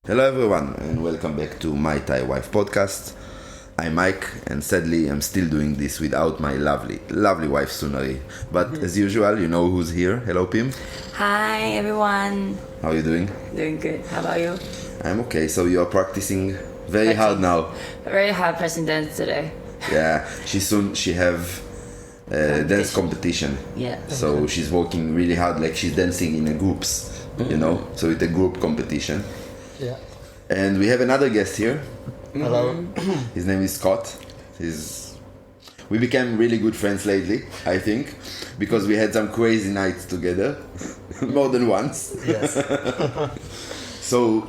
Hello everyone and welcome back to my Thai wife podcast. I'm Mike and sadly I'm still doing this without my lovely wife Sunari. But as usual, you know who's here. Hello Pim. Hi everyone. How are you doing? Doing good. How about you? I'm okay. So you're practicing very hard now. Very hard pressing dance today. Yeah, she have dance competition. Yeah. So she's working really hard, like she's dancing in a groups, you know. So it's a group competition. Yeah. And we have another guest here. Hello. His name is Scott. We became really good friends lately, I think, because we had some crazy nights together, more than once. Yes. So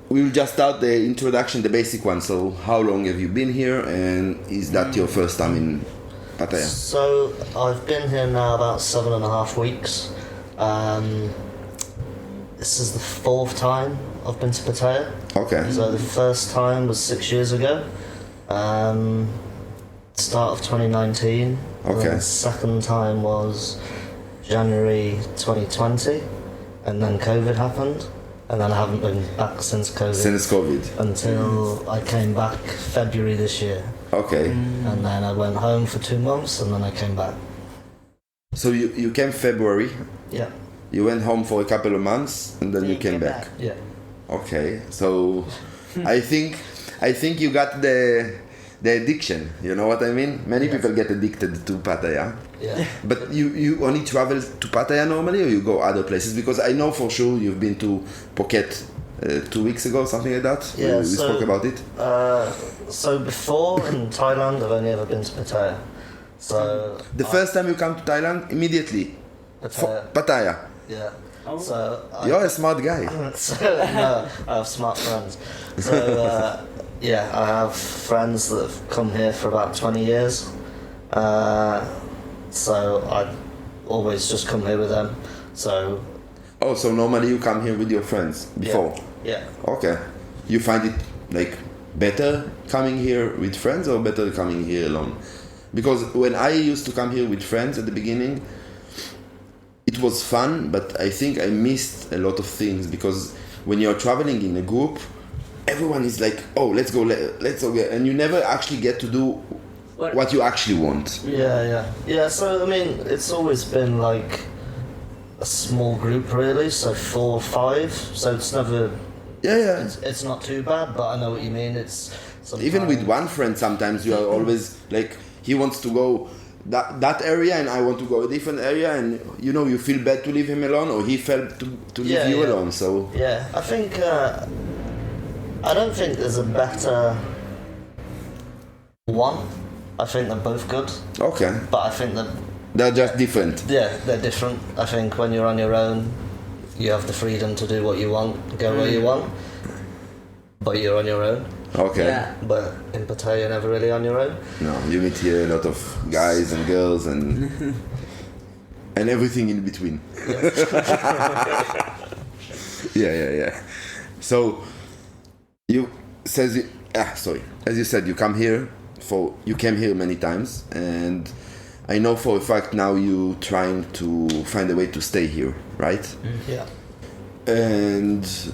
we'll just start the introduction, the basic one. So how long have you been here, and is that your first time in Pattaya? So I've been here now about 7.5 weeks. This is the fourth time I've been to Pattaya. Okay. So the first time was 6 years ago, start of 2019. Okay. And then the second time was January 2020, and then COVID happened, and then I haven't been back since COVID. Since COVID. Until I came back February this year. Okay. And then I went home for 2 months, and then I came back. So you came February. Yeah. You went home for a couple of months, and then you came back. Yeah. Okay, so I think you got the addiction. You know what I mean? Many people get addicted to Pattaya. Yeah. But you only travel to Pattaya normally, or you go other places? Because I know for sure you've been to Phuket 2 weeks ago, something like that. Yeah, we spoke about it. So before in Thailand, I've only ever been to Pattaya. So The first time you come to Thailand, immediately Pattaya. Yeah. Oh. So You're a smart guy. no, I have smart friends. So yeah, I have friends that have come here for about 20 years. So I always just come here with them. So Oh, so normally you come here with your friends before? yeah. Okay. You find it like better coming here with friends or better coming here alone? Because when I used to come here with friends at the beginning, it was fun, but I think I missed a lot of things because when you're traveling in a group, everyone is like, oh, let's go, and you never actually get to do what you actually want. Yeah. So I mean, it's always been like a small group, really. So 4 or 5. So it's never. Yeah. It's not too bad, but I know what you mean. It's Even with one friend, sometimes you are always like, he wants to go that area and I want to go a different area, and you feel bad to leave him alone, or he felt to leave you alone. So yeah, I think I don't think there's a better one. I think they're both good. Okay. But I think that They're just different. yeah, they're different. I think when you're on your own, you have the freedom to do what you want, go where you want, but you're on your own. Okay. Yeah. But in Pattaya, you're never really on your own. No, you meet here a lot of guys and girls and and everything in between. Yeah. So as you said, you came here many times, and I know for a fact now you trying to find a way to stay here, right? Yeah. And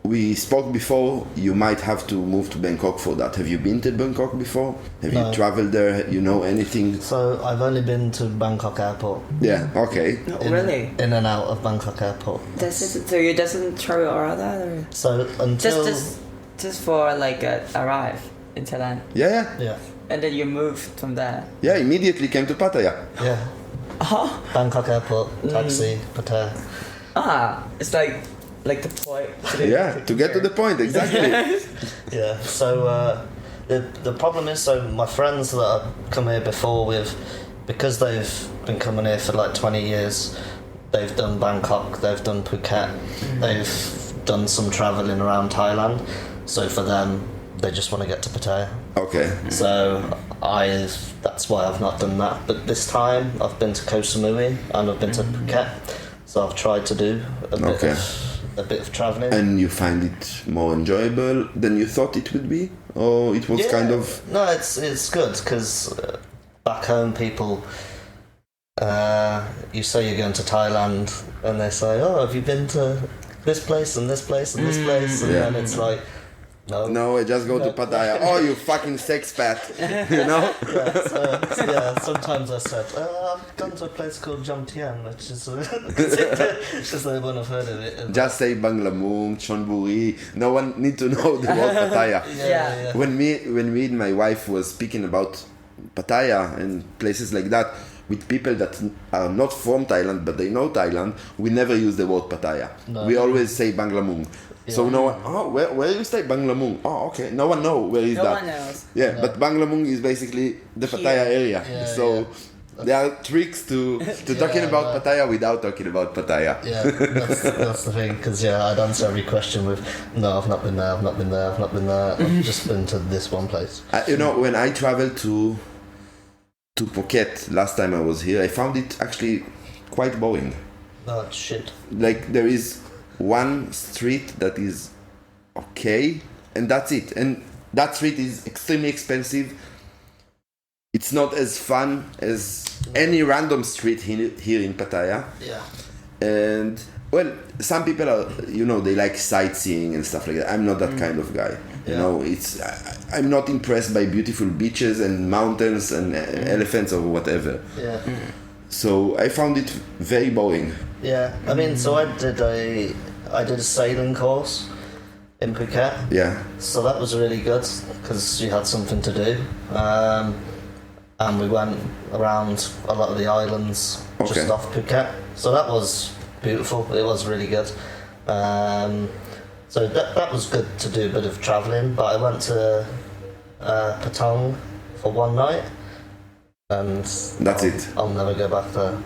we spoke before, you might have to move to Bangkok for that. Have you been to Bangkok before? Have No. you traveled there? You know anything? So I've only been to Bangkok Airport. Yeah, okay. No, really? In and out of Bangkok Airport. So you doesn't travel around that, or So until just for like arrive in Thailand, Yeah, yeah. and then you moved from there. yeah, immediately came to Pattaya. Yeah. Oh. Bangkok Airport, taxi, Pattaya. It's like the point. Yeah, to get to the point, exactly. Yeah. So the problem is, so my friends that have come here before because they've been coming here for like 20 years, they've done Bangkok, they've done Phuket, they've done some travelling around Thailand. So for them, they just want to get to Pattaya. Okay. So that's why I've not done that. But this time I've been to Koh Samui and I've been to Phuket. So I've tried to do a bit of travelling. And you find it more enjoyable than you thought it would be? Or it was kind of... No, it's good, because back home people, you say you're going to Thailand and they say, oh, have you been to this place and this place and this place, and then it's like, No, I just go to Pattaya. Oh, you fucking sex pat. You know? Sometimes I said, I've gone to a place called Jomtien, which is because they wouldn't have heard of it. Just say Banglamung, Chonburi. No one need to know the word Pattaya. Yeah. When me and my wife was speaking about Pattaya and places like that with people that are not from Thailand but they know Thailand, we never use the word Pattaya. No. We always say Banglamung. So no one, where you stay? Banglamung. Oh, okay. No one know where is No that. one knows. Yeah, but Banglamung is basically the Pattaya area. So there are tricks to talking about Pattaya without talking about Pattaya. Yeah, that's the thing, because I'd answer every question with, no, I've not been there, I've not been there, I've not been there, I've just been to this one place. When I traveled to Phuket last time I was here, I found it actually quite boring. Oh, shit. Like there is one street that is okay, and that's it. And that street is extremely expensive. It's not as fun as any random street here in Pattaya. Yeah. And well, some people are, they like sightseeing and stuff like that. I'm not that kind of guy. I'm not impressed by beautiful beaches and mountains and elephants or whatever. Yeah. So I found it very boring. Yeah. I mean, so I did a sailing course in Phuket. Yeah. So that was really good because you had something to do. And we went around a lot of the islands just off Phuket. So that was beautiful. It was really good. So that was good to do a bit of travelling. But I went to Patong for one night. And that's it. I'll never go back there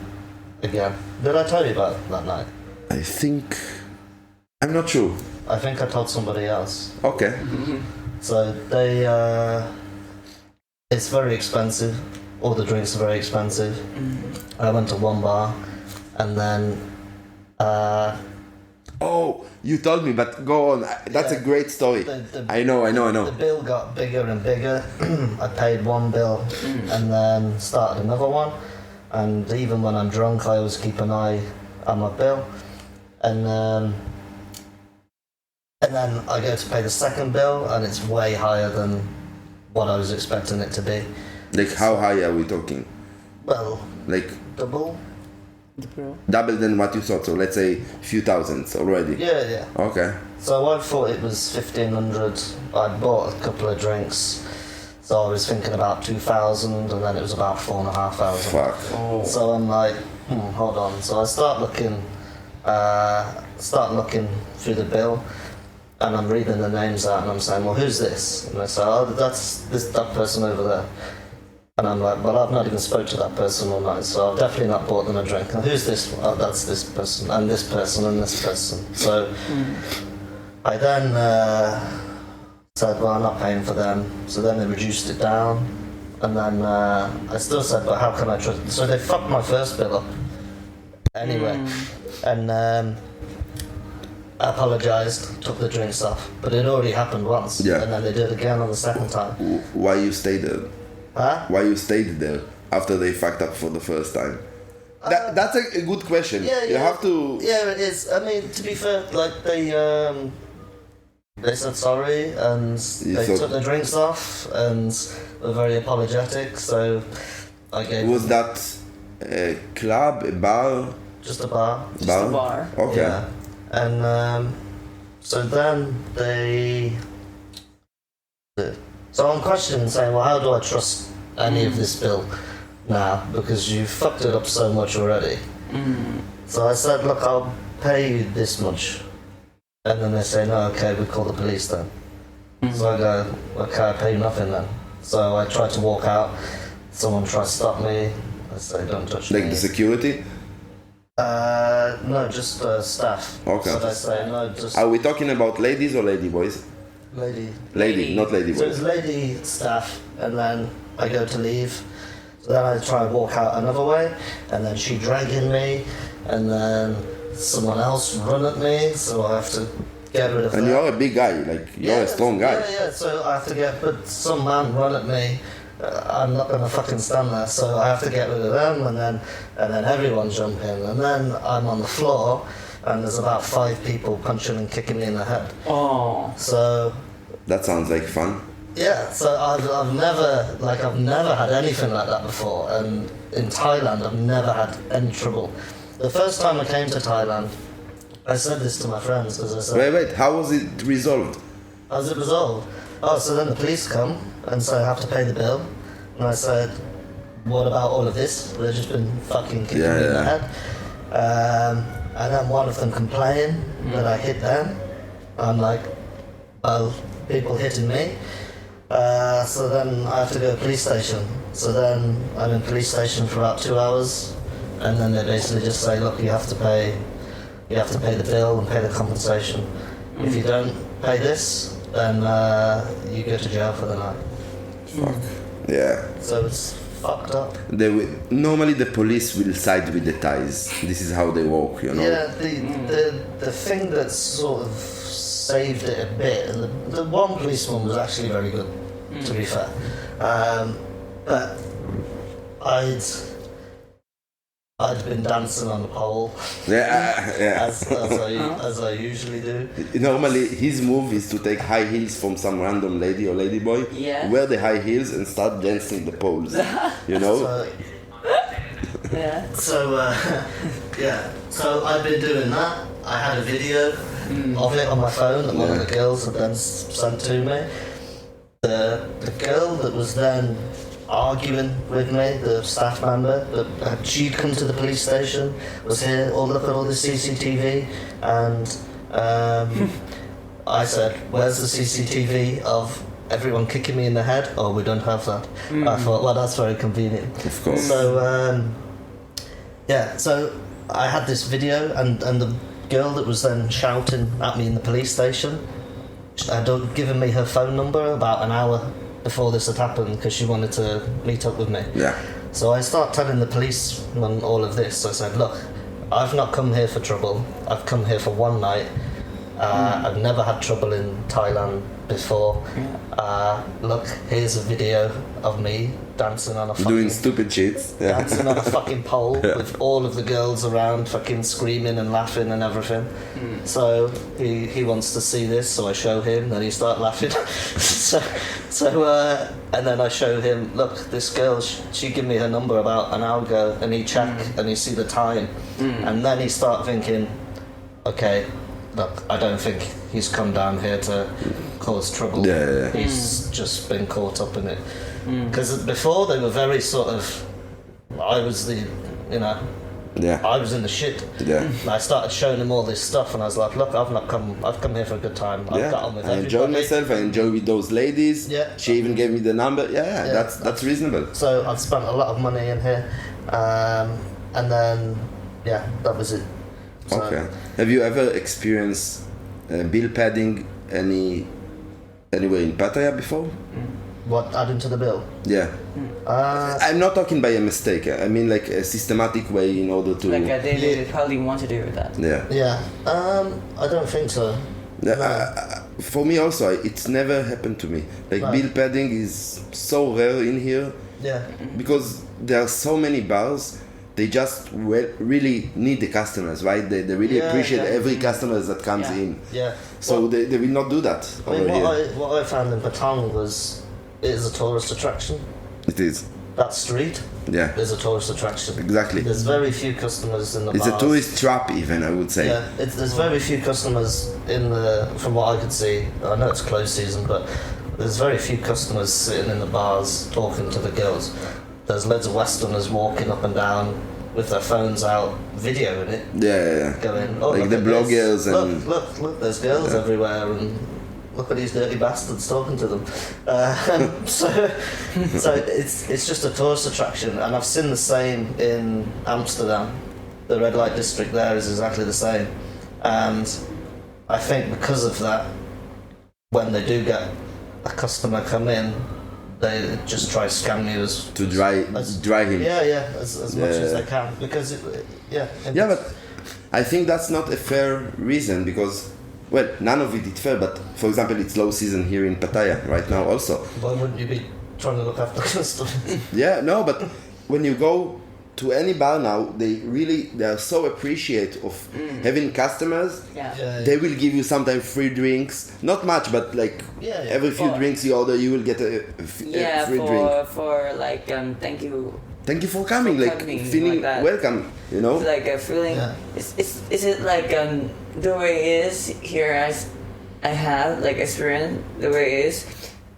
again. Did I tell you about that night? I think... I'm not sure. I think I told somebody else. Okay. So they... it's very expensive. All the drinks are very expensive. I went to one bar and then... oh, you told me, but go on. That's a great story. I know. The bill got bigger and bigger. I paid one bill and then started another one. And even when I'm drunk, I always keep an eye on my bill. And then I go to pay the second bill, and it's way higher than what I was expecting it to be. Like, how high are we talking? Well, like double. Double than what you thought. So let's say a few thousands already. Yeah. Okay. So I thought it was 1,500. I bought a couple of drinks, so I was thinking about 2,000, and then it was about 4,500. Fuck. Oh. So I'm like, hold on. So I start looking through the bill, and I'm reading the names out, and I'm saying, well, who's this? And they say, oh, that's that person over there. And I'm like, well, I've not even spoke to that person all night, so I've definitely not bought them a drink. And who's this? Oh, that's this person, and this person, and this person. So I then said, well, I'm not paying for them. So then they reduced it down, and then I still said, but how can I trust? So they fucked my first bill up anyway, and I apologised, took the drinks off, but it already happened once, and then they did it again on the second time. Why you stayed there? Huh? Why you stayed there after they fucked up for the first time? That's a good question. Yeah, you have to. Yeah, it is. I mean, to be fair, like they said sorry and they took the drinks off and were very apologetic. So I gave. Was that a club, a bar? Just a bar. Just a bar. Okay. Yeah. And so then they. So I'm questioning, saying, well, how do I trust any of this bill now? Because you fucked it up so much already. So I said, look, I'll pay you this much. And then they say, no, okay, we call the police then. So I go, okay, I pay you nothing then. So I try to walk out. Someone tries to stop me. I say, don't touch me. Like the security? No, just staff. Okay. So they say, no, just... Are we talking about ladies or ladyboys? Lady, not ladyboys. So it's lady staff, and then I go to leave. So then I try and walk out another way, and then she dragging me, and then someone else run at me, so I have to get rid of And that. you're a big guy, like you're a strong guy. Yeah, so I have to but some man run at me. I'm not gonna fucking stand there, so I have to get rid of them, and then everyone jump in, and then I'm on the floor, and there's about 5 people punching and kicking me in the head. Oh. So That sounds like fun. yeah, so I've never had anything like that before, and in Thailand I've never had any trouble. The first time I came to Thailand, I said this to my friends because I said, Wait, how was it resolved? how's it resolved? Oh, so then the police come and say I have to pay the bill, and I said, what about all of this? They've just been fucking kicking me in the head. And then one of them complained that I hit them. I'm like, well, people hitting me. So then I have to go to police station. So then I'm in police station for about 2 hours, and then they basically just say, look, you have to pay the bill and pay the compensation. If you don't pay this, then you go to jail for the night. Fuck. Yeah. So it's fucked up. Normally the police will side with the Thais. This is how they work, you know. Yeah, the thing that sort of saved it a bit, and the one policeman was actually very good, to be fair. But I'd been dancing on the pole, Yeah. as I usually do. Normally his move is to take high heels from some random lady or ladyboy, Yeah. wear the high heels and start dancing the poles. You know? So, Yeah. so I've been doing that. I had a video of it on my phone that one of the girls had then sent to me. The girl that was then arguing with me, the staff member, she'd come to the police station, was here, look at all the CCTV, and I said, where's the CCTV of everyone kicking me in the head? Oh, we don't have that. I thought, well, that's very convenient. Of course. So, so I had this video, and the girl that was then shouting at me in the police station had given me her phone number about an hour before this had happened because she wanted to meet up with me. Yeah. So I start telling the policeman all of this. I said, look, I've not come here for trouble. I've come here for one night. I've never had trouble in Thailand before. Look, here's a video of me dancing on a fucking... Doing stupid shits. Yeah. dancing on a fucking pole with all of the girls around fucking screaming and laughing and everything. So he wants to see this, so I show him, then he starts laughing. And then I show him, look, this girl, she gave me her number about an hour ago, and he check and he see the time. And then he start thinking, okay, look, I don't think he's come down here to cause trouble. Yeah. He's just been caught up in it. Because before they were very sort of, I was the, Yeah. I was in the shit. Yeah. And I started showing him all this stuff, and I was like, look, I've come here for a good time. I've got on with I everybody. enjoyed myself. I enjoyed with those ladies. Yeah. She even gave me the number. Yeah. That's reasonable. So I've spent a lot of money in here, and then that was it. So, Okay. Have you ever experienced bill padding anywhere in Pattaya before? What, adding to the bill? Yeah. I'm not talking by a mistake. I mean like a systematic way in order to. Like they probably want to do that. Yeah. Yeah. I don't think so. For me also, it's never happened to me. Like Right. bill padding is so rare in here Yeah. because there are so many bars. They just really need the customers, right? They really appreciate every customer that comes in. Yeah. So they will not do that I over mean, here. what I found in Patong it is a tourist attraction. It is. That street Yeah. is a tourist attraction. Exactly. There's very few customers in the It's a bars. tourist trap, even I would say. Yeah, there's very few customers from what I could see. I know it's close season, but there's very few customers sitting in the bars talking to the girls. There's loads of Westerners walking up and down with their phones out, videoing it, Yeah. going, oh, Like look the at bloggers this. and- Look, there's girls everywhere, and look at these dirty bastards talking to them. So it's just a tourist attraction, and I've seen the same in Amsterdam. The red light district there is exactly the same, and I think because of that, when they do get a customer come in, they just try to scam you To dry him. as much as they can, because Yeah, but I think that's not a fair reason because, well, none of it is fair, but for example, it's low season here in Pattaya right now also. why wouldn't you be trying to look after customers? Yeah, no, but when you go to any bar now, they are so appreciative of having customers. Yeah. They will give you sometimes free drinks, not much, but like every few drinks you order, you will get a free drink. For like thank you. Thank you for coming, feeling like welcome, you know. It's like a feeling. Yeah. Is it like the way it is here as I have like experience the way it is.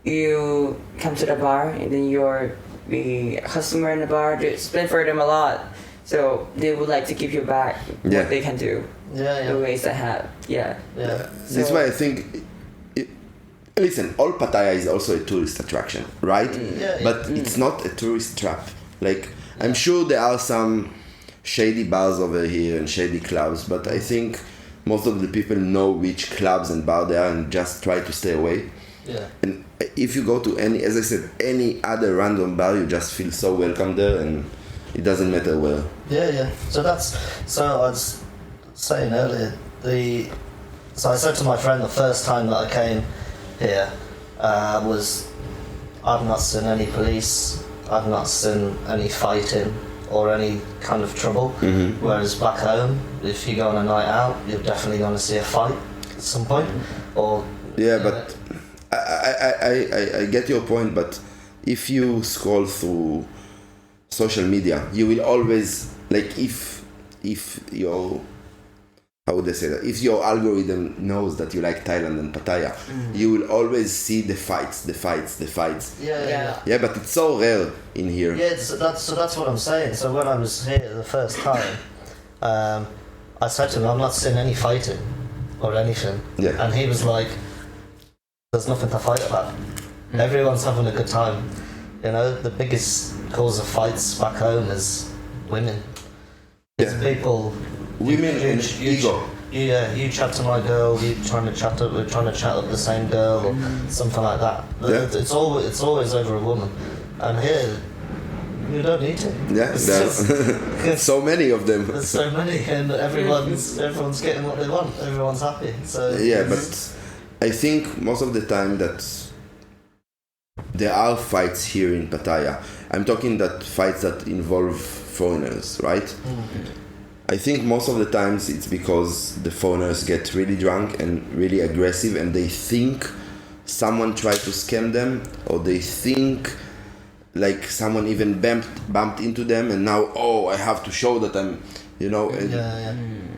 You come to the bar and then you're the customer in the bar. You spend for them a lot, so they would like to give you back what they can do. The ways I have. Yeah. That's why I think. Listen, all Pattaya is also a tourist attraction, right? But it's not a tourist trap. Like I'm sure there are some shady bars over here and shady clubs, but I think most of the people know which clubs and bars there are and just try to stay away. Yeah. And if you go to any, as I said, any other random bar, you just feel so welcome there, and it doesn't matter where. Yeah. So I was saying earlier, so I said to my friend the first time that I came here was I've not seen any police, I've not seen any fighting or any kind of trouble. Whereas back home, if you go on a night out, you're definitely going to see a fight at some point. Or but I get your point, but if you scroll through social media, you will always, like, if your, how would I say that? If your algorithm knows that you like Thailand and Pattaya, you will always see the fights. Yeah, but it's so rare in here. Yeah, so that's what I'm saying. So when I was here the first time, I said to him, "I'm not seeing any fighting or anything," and he was like, "There's nothing to fight about. Everyone's having a good time. You know, the biggest cause of fights back home is women. It's people." Women and ego. You chat to my girl, we're trying to chat up the same girl or something like that. It's always over a woman. And here, you don't need to. Yeah, there's so many of them. There's so many, and everyone's getting what they want. Everyone's happy. So yeah, but I think most of the time that there are fights here in Pattaya. I'm talking that fights that involve foreigners, right? I think most of the times it's because the foreigners get really drunk and really aggressive, and they think someone tried to scam them, or they think like someone even bumped into them, and now I have to show that I'm, you know.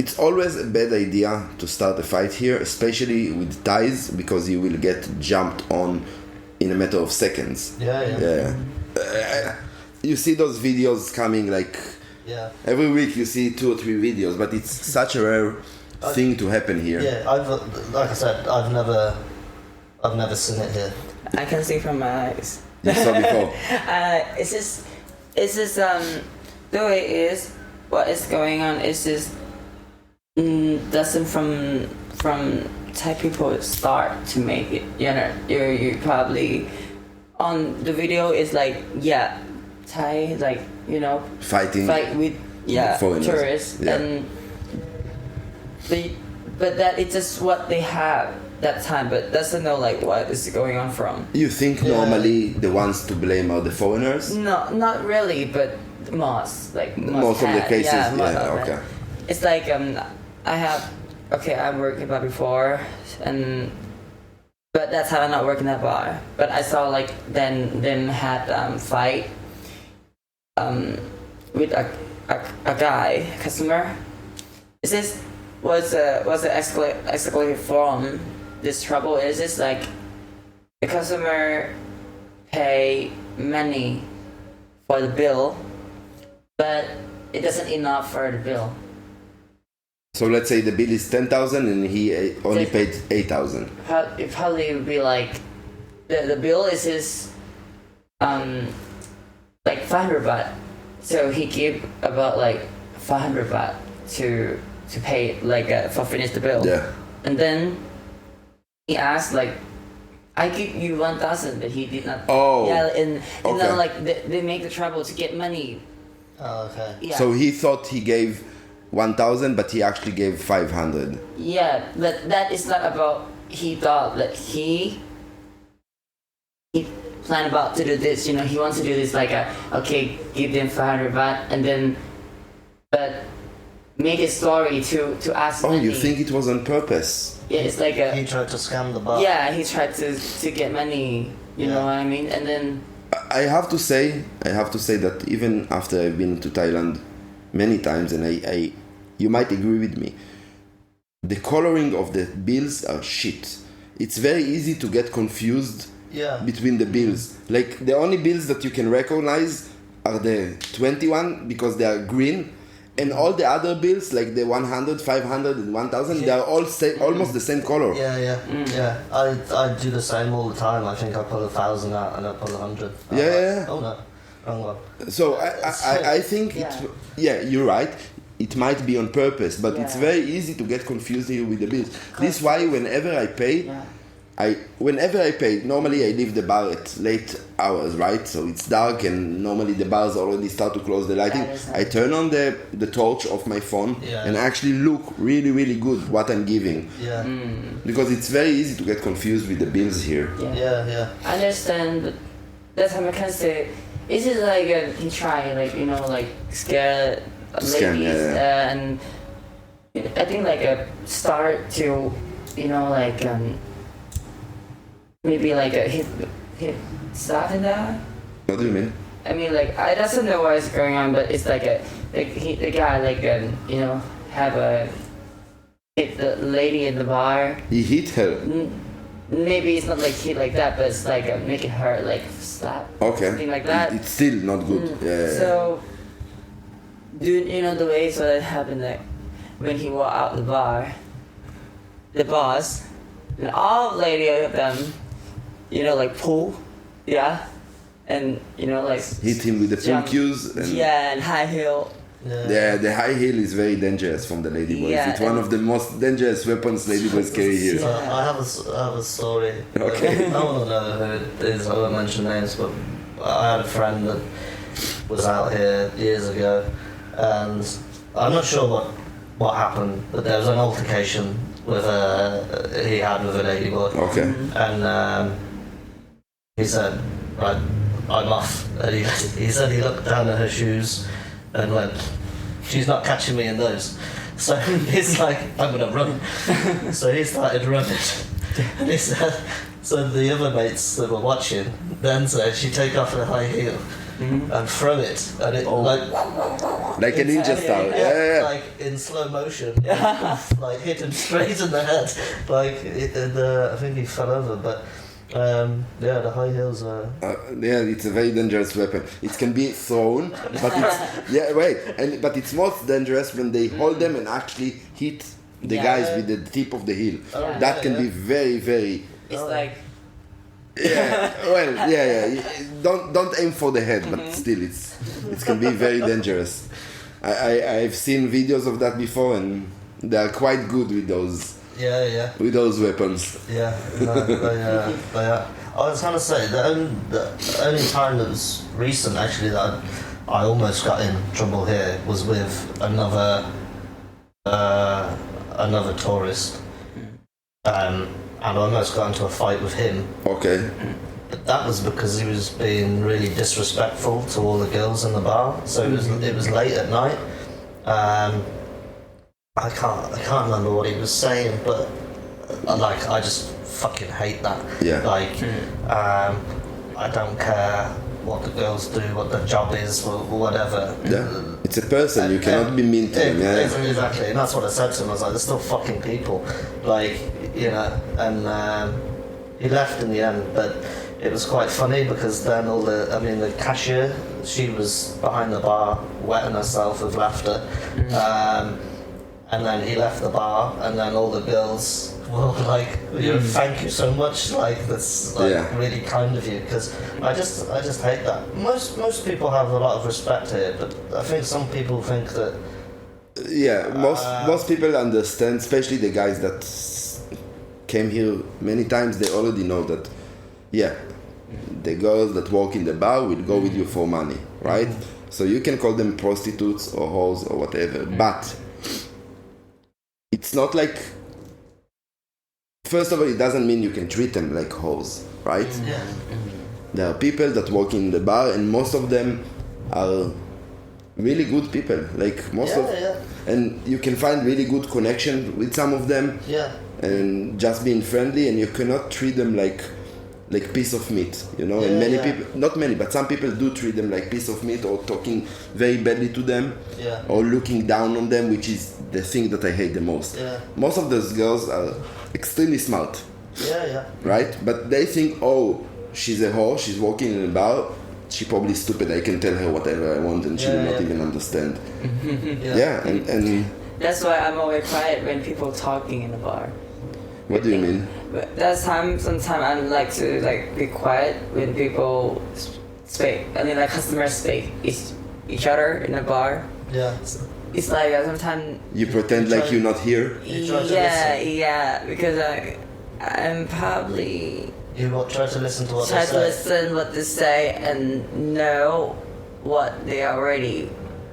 It's always a bad idea to start a fight here, especially with Thais, because you will get jumped on in a matter of seconds. You see those videos coming like. Yeah. Every week you see 2 or 3 videos, but it's such a rare thing to happen here. Yeah, like I said, I've never seen it here. I can see from my eyes. You saw before. It's just the way it is. What is going on is just doesn't from Thai people start to make it. You know, you probably on the video is like Thai, like, you know, fight with foreigners. Tourists, and but that it's just what they have that time, but doesn't know like what is going on from. You think normally the ones to blame are the foreigners? No, not really, but most of the cases. Okay. It's like I worked in a bar before, but that time I'm not working at bar. But I saw like them had fight. With a guy customer. This was escalated from this trouble. Is this like the customer pay money for the bill, but it doesn't enough for the bill. So let's say the bill is 10,000 and he only paid 8,000. It probably would be like the bill is his like 500 baht, so he gave about like 500 baht to pay like for finish the bill. And then he asked like, I give you 1,000, but he did not. And then like they make the trouble to get money. So he thought he gave 1,000, but he actually gave 500. Yeah, but that is not about. He thought that he plan about to do this. You know, he wants to do this like okay, give them 500 baht, and then, but make a story to ask. Oh, money. you think it was on purpose? Yeah, it's like He tried to scam the bar. Yeah, he tried to get money. You know what I mean? And then I have to say that even after I've been to Thailand many times, and I you might agree with me, the coloring of the bills are shit. It's very easy to get confused between the bills. Like the only bills that you can recognize are the 21 because they are green, and all the other bills like the 100, 500 and 1000 they are all almost the same color. Yeah. I do the same all the time. I think I pull 1,000 out and I pull 100. Oh no, wrong one. So I think you're right. It might be on purpose, but it's very easy to get confused here with the bills. This is why whenever I pay, normally I leave the bar at late hours, right? So it's dark and normally the bars already start to close the lighting. I turn on the torch of my phone and actually look really, really good what I'm giving. Because it's very easy to get confused with the bills here. I understand, but that's how I can say. Is it like he try like like scare ladies and I think like a start to like maybe like a hit stuff in that. What do you mean? I mean like I doesn't know what's going on, but it's like the guy like have a hit the lady in the bar. He hit her. Maybe it's not like hit like that, but it's like making her like slap. Okay. Something like that. It's still not good. So, dude, the way so that happened like when he walked out the bar, the boss, and all lady of them, like pull, and like hit him with the pool cues. And high heel. The high heel is very dangerous from the Ladyboys. It's one of the most dangerous weapons Ladyboys carry here. So I have a story. Okay. No one will know who it is. I won't mention names, but I had a friend that was out here years ago, and I'm not sure what happened, but there was an altercation he had with a ladyboy. Okay. And he said, "Right, I'm off." And he said he looked down at her shoes and went, "She's not catching me in those." So he's like, "I'm gonna run." So he started running. And he said, so the other mates that were watching then said she'd take off her high heel and throw it, and it like a ninja style. Like in slow motion, like hit him straight in the head. I think he fell over, but. The high heels are. It's a very dangerous weapon. It can be thrown, but it's but it's most dangerous when they hold them and actually hit the guys with the tip of the heel. That can be very, very. It's like. Don't aim for the head, but still, it can be very dangerous. I've seen videos of that before, and they are quite good with those. With those weapons. They are. I was trying to say the only time that was recent actually that I almost got in trouble here was with another tourist, and I almost got into a fight with him. Okay. But that was because he was being really disrespectful to all the girls in the bar. So it was late at night. I can't remember what he was saying, but I just fucking hate that. I don't care what the girls do, what their job is, or whatever. It's a person. You cannot be mean to them. Exactly, and that's what I said to him. I was like, they're still fucking people, and he left in the end, but it was quite funny because then the cashier, she was behind the bar wetting herself with laughter. And then he left the bar, and then all the girls were like, "Thank you so much, that's really kind of you." Because I just hate that. Most people have a lot of respect here, but I think some people think that. Most people understand, especially the guys that came here many times. They already know that. The girls that work in the bar will go with you for money, right? So you can call them prostitutes or hoes or whatever, but. It's not like. First of all, it doesn't mean you can treat them like hoes, right? there are people that work in the bar, and most of them are really good people. Like most of, and you can find really good connection with some of them. Yeah. And just being friendly, and you cannot treat them like piece of meat, you know. And many people, not many, but some people do treat them like piece of meat, or talking very badly to them, or looking down on them, which is the thing that I hate the most. Most of those girls are extremely smart, right? But they think, oh, she's a whore, she's working in a bar, she probably stupid, I can tell her whatever I want and she will not even understand. And that's why I'm always quiet when people talking in the bar. What do you mean? Sometimes I like to be quiet when people speak. I mean, like customers speak each other in a bar. Yeah. It's like sometimes you pretend like you're not here. Because I'm probably try to listen to what try to listen what they say and know what they already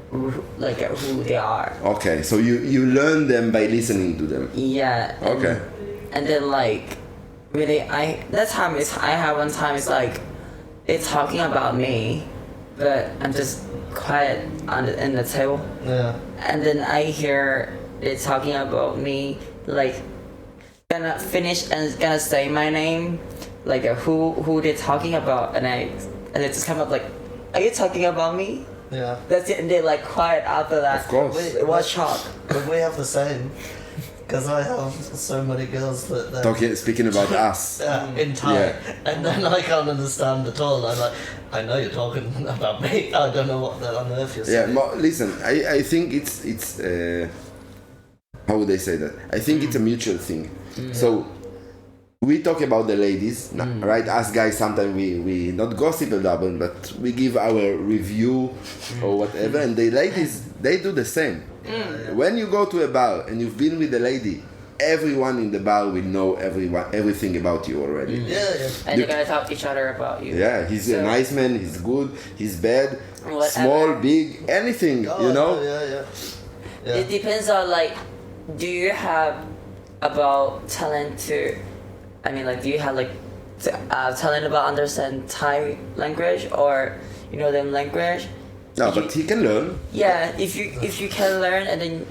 who they are. Okay, so you learn them by listening to them. Yeah. Okay. And then really I have one time it's like they're talking about me, but I'm just quiet in the table. Yeah. And then I hear they're talking about me, gonna finish and gonna say my name, who they're talking about, and it just come up are you talking about me? Yeah. That's it, and they're quiet after that. Of course. It was shock. But we have the same. Because I have so many girls that speaking about us in Thai, and then I can't understand at all. I'm like, I know you're talking about me. I don't know what on earth you're saying. Listen, I think it's how would I say that? I think it's a mutual thing. So we talk about the ladies, right? Us guys, sometimes we not gossip about them, but we give our review or whatever, and the ladies, they do the same. When you go to a bar and you've been with a lady, everyone in the bar will know everything about you already. And they're gonna talk to each other about you. Yeah, he's a nice man, he's good, he's bad, whatever. Small, big, anything, you know? Yeah. It depends on do you have about talent to, do you have talent about understand Thai language or them language? No, but he can learn. Yeah, if you can learn and then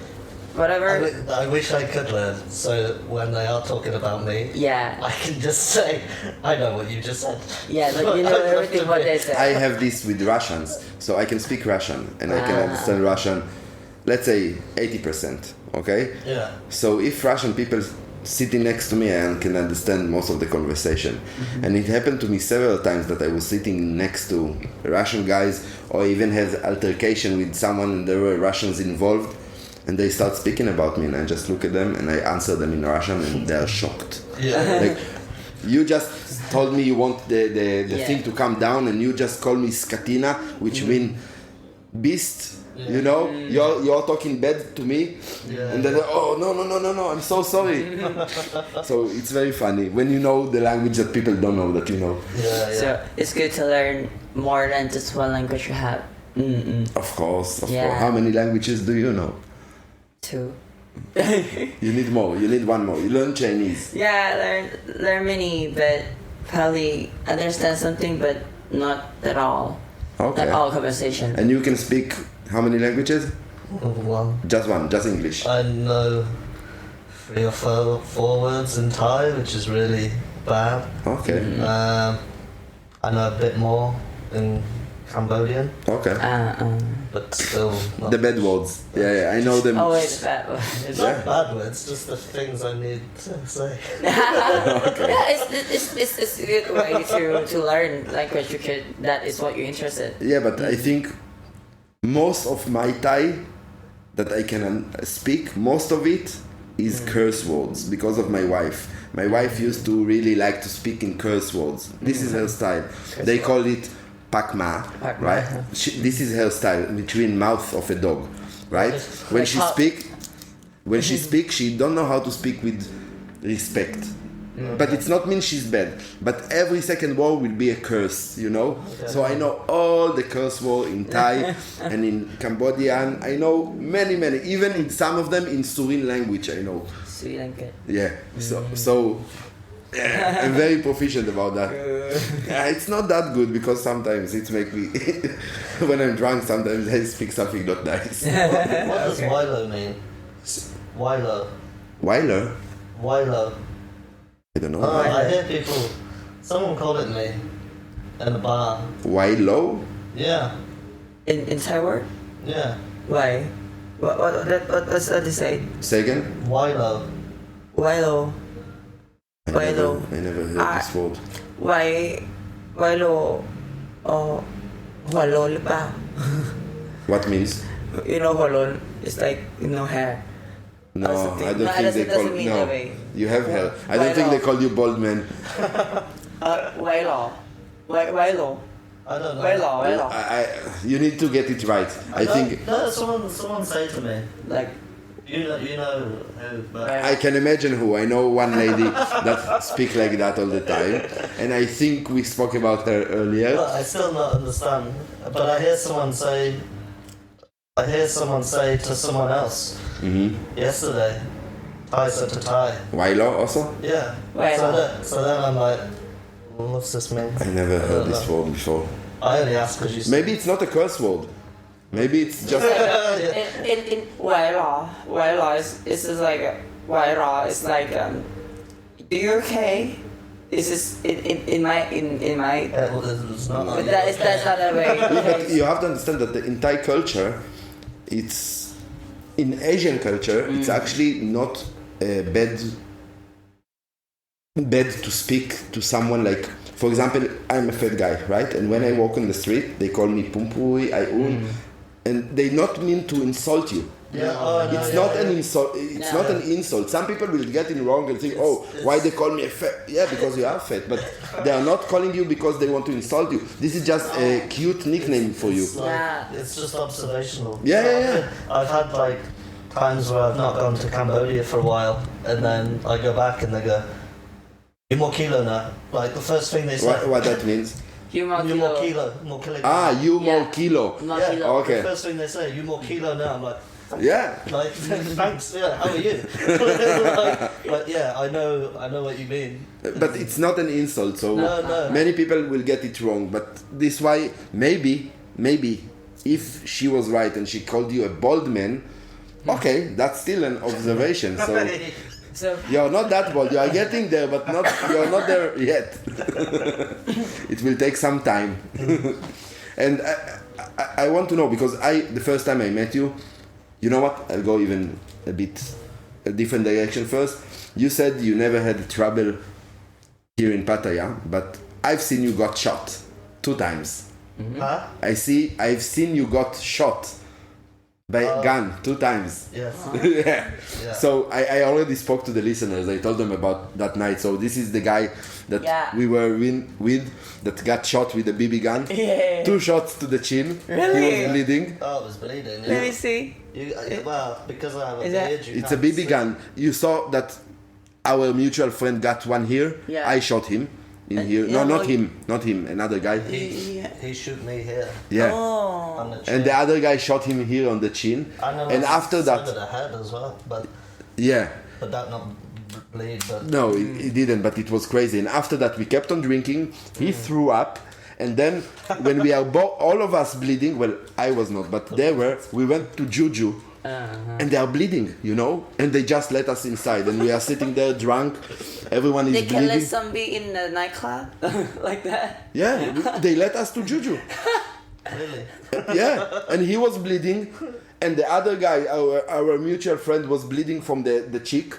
whatever. I wish I could learn, so when they are talking about me, I can just say, I know what you just said. Yeah, you know everything what they say. I have this with Russians, so I can speak Russian and I can understand Russian, let's say 80%, okay? Yeah. So if Russian people sitting next to me, I can understand most of the conversation. And it happened to me several times that I was sitting next to Russian guys, or even had altercation with someone and there were Russians involved, and they start speaking about me and I just look at them and I answer them in Russian and they're shocked. Yeah. You just told me you want the thing to come down and you just call me skatina, which mean beast. You know, you're talking bad to me, and then no, I'm so sorry. So it's very funny when you know the language that people don't know that you know. So it's good to learn more than just one language you have. Of course. How many languages do you know? 2. You need more. You need one more. You learn Chinese. Yeah, learn many, but probably understand something, but not at all. Okay. Not all conversation. And you can speak how many languages? One. Just one. Just English. I know 3 or 4 words in Thai, which is really bad. Okay. I know a bit more in Cambodian. Okay. But still not. The bad words. Yeah, I know them. Always bad words. It's not bad words, just the things I need to say. Okay. Yeah, it's a good way to learn language because that is what you're interested. Yeah, but I think most of my Thai that I can speak, most of it is curse words because of my wife. My wife used to really like to speak in curse words. This is her style. They call it Pakma, right? This is her style, between mouth of a dog, right? When she speak, she don't know how to speak with respect. But it's not mean she's bad. But every second word will be a curse, you know? Okay. So I know all the curse words in Thai and in Cambodian. I know many, even in some of them in Surin language I know. Sri Lanka. Yeah. So Yeah, I'm very proficient about that. Yeah, it's not that good because sometimes it makes me when I'm drunk. Sometimes I speak something not nice. What does Wilo mean? Wilo. Weiler? Wilo. I don't know. Oh, I hear people. Someone called it me in the bar. Wilo? Yeah. In Thai word? Yeah. Why? What's that to say? Say again? Wilo. Wilo. Wilo. I never heard this word. Why? Wilo. Oh, หัวโล้นหรือเปล่า What means? You know หัวโล้น it's like hair. No, I don't think they call. mean No, that way. you have hair. I don't think they call you bald man. ไว้หรอไว้หรอ I don't know. ไว้หรอ You need to get it right. I think No, someone say to me. like You know who? But I can imagine who. I know one lady that speak like that all the time, and I think we spoke about her earlier. But I still not understand. But I hear someone say to someone else yesterday. Thai said to Thai. Wailo also? Yeah. Wailo. So then I'm like, what's this mean? I never heard this word before. I only asked because you said. Maybe it's not a curse word. Maybe it's just. in ไว้หรอ is just like ไว้หรอ it's like do you okay? This is in my It's not but that's not that way. You have to understand that in Thai culture, it's in Asian culture, it's actually not bad to speak to someone like, for example, I'm a fat guy, right? And when I walk on the street, they call me pumpui, ayun, and they not mean to insult you. Yeah, It's not an insult. It's not an insult. Some people will get it wrong and think, "Oh, why they call me a fat?" Yeah, because you are fat. But they are not calling you because they want to insult you. This is just a cute nickname for you. It's just observational. Yeah. I've had like times where I've not gone to Cambodia for a while, and then I go back and they go, "You're more kilo now." Like the first thing they say. What that means? You more You're more kilo. kilo. Ah, you more Yeah. kilo. More Yeah. kilo. Okay. The first thing they say, "You more kilo now." I'm like, Yeah. like thanks. Yeah, how are you? But yeah, I know what you mean. But it's not an insult, so No. many people will get it wrong. But this why maybe if she was right and she called you a bald man, okay, that's still an observation. So So you're not that bald. You are getting there, but you're not there yet. It will take some time. And I want to know because the first time I met you. You know what? I'll go even a different direction first. You said you never had trouble here in Pattaya, but I've seen you got shot 2 times. Huh? I've seen you got shot by gun 2 times. Yes. Yeah. So I already spoke to the listeners. I told them about that night. So this is the guy that we were with that got shot with a BB gun. Yeah. 2 shots to the chin. Really? He was bleeding. Oh, it was bleeding. let me Yeah. see. Well, because I have a Is that- beard, you It's a can't BB see. gun. You saw that our mutual friend got one here. Yeah. I shot him in here. No, yeah, not him. Another guy. He shoot me here. Yeah. Oh. On the chin. And the other guy shot him here on the chin. And after Under that, the head as well, but yeah. that not bleed. But No, it didn't. But it was crazy. And after that, we kept on drinking. He threw up. And then when we are all of us bleeding, well, I was not, but they were. We went to Juju. And they are bleeding, and they just let us inside, and we are sitting there drunk. Everyone is They can bleeding. let some be in the nightclub like that. Yeah, they let us to Juju. really, Yeah, and he was bleeding, and the other guy, our mutual friend, was bleeding from the cheek,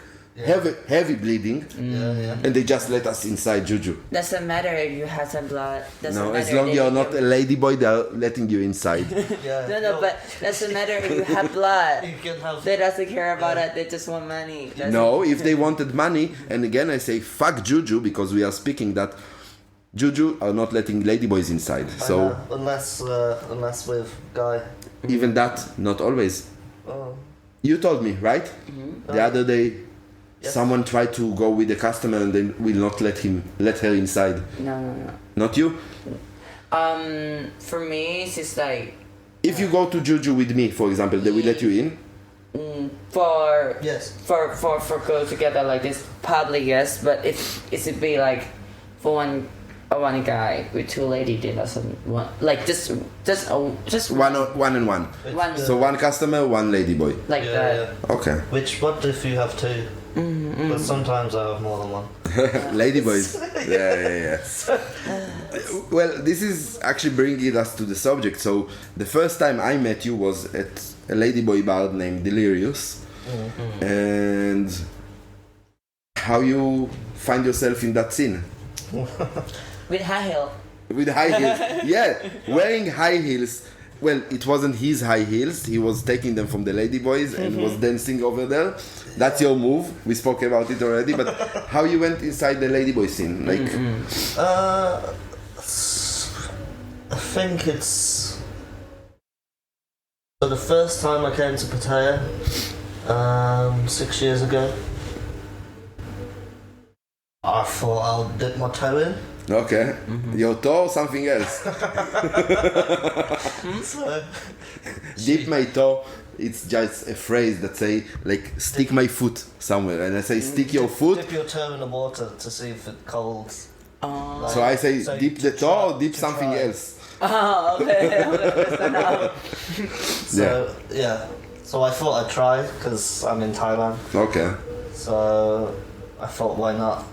heavy bleeding, yeah. and they just let us inside Juju. Doesn't matter if you have some blood. Doesn't No, matter as long if you're you not a ladyboy, they're letting you inside. Yeah. No, but doesn't matter if you have blood. You can have. They doesn't care about it. They just want money. No, if they wanted money, and again I say fuck Juju because we are speaking that Juju are not letting ladyboys inside. So Unless with guy. even that, not always. Oh. You told me, right? The other day, Yes. someone tried to go with the customer and they will not let her inside. No. Not you? For me, it's just like If you go to Juju with me, for example, they will let you in? For Yes. for go together like this, probably yes. But if it would be like for one guy with two lady, then doesn't want like just One and one. one So one customer, one ladyboy. like that. Yeah. Okay. What if you have two? But sometimes I have more than one. Ladyboys. Yeah. Well, this is actually bringing us to the subject. So the first time I met you was at a ladyboy bar named Delirious, and how you find yourself in that scene? With high heel. With high heels, yeah, wearing high heels. Well, it wasn't his high heels. He was taking them from the ladyboys and was dancing over there. That's your move. We spoke about it already. But how you went inside the ladyboy scene? Like, I think it's so the first time I came to Pattaya 6 years ago. I thought I'll dip my toe in. okay, your toe, or something else. So, Dip my toe. It's just a phrase that say like stick my foot somewhere, and I say stick your foot. dip your toe in the water to see if it's cold. Like, So I say so dip to the try- toe or dip to something try. else. Oh, okay. So yeah. So I thought I'd try because I'm in Thailand. Okay. So I thought, why not?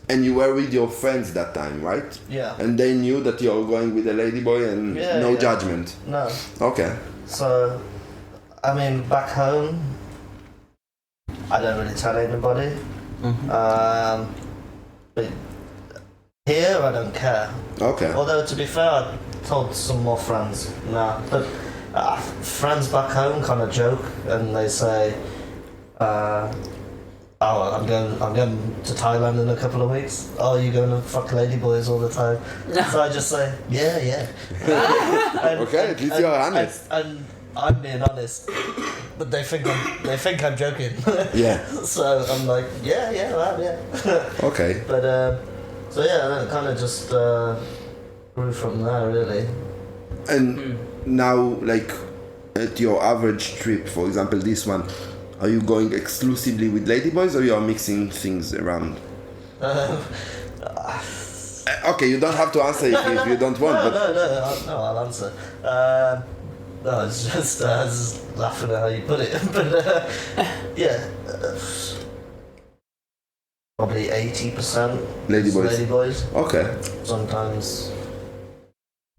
And you were with your friends that time, right? Yeah. And they knew that you were going with a ladyboy and Yeah, no yeah. judgment. No. Okay. So, I mean, back home, I don't really tell anybody. But here, I don't care. Okay. Although, to be fair, I told some more friends. Nah, but friends back home kind of joke and they say, "Oh, I'm going to Thailand in a couple of weeks. Oh, you're going to fuck ladyboys all the time." So I just say, yeah. And- Okay, at least you're honest. And I'm being honest, but they think I'm joking. Yeah. So I'm like, yeah, well, yeah. Okay. But so yeah, that kind of just grew from there, really. And now, like, at your average trip, for example, this one, are you going exclusively with ladyboys or you are mixing things around? Okay, you don't have to answer if you don't want, but No, I'll answer. No, it's just I was just laughing at how you put it, but yeah, probably 80% Ladyboys. Ladyboys. okay. Sometimes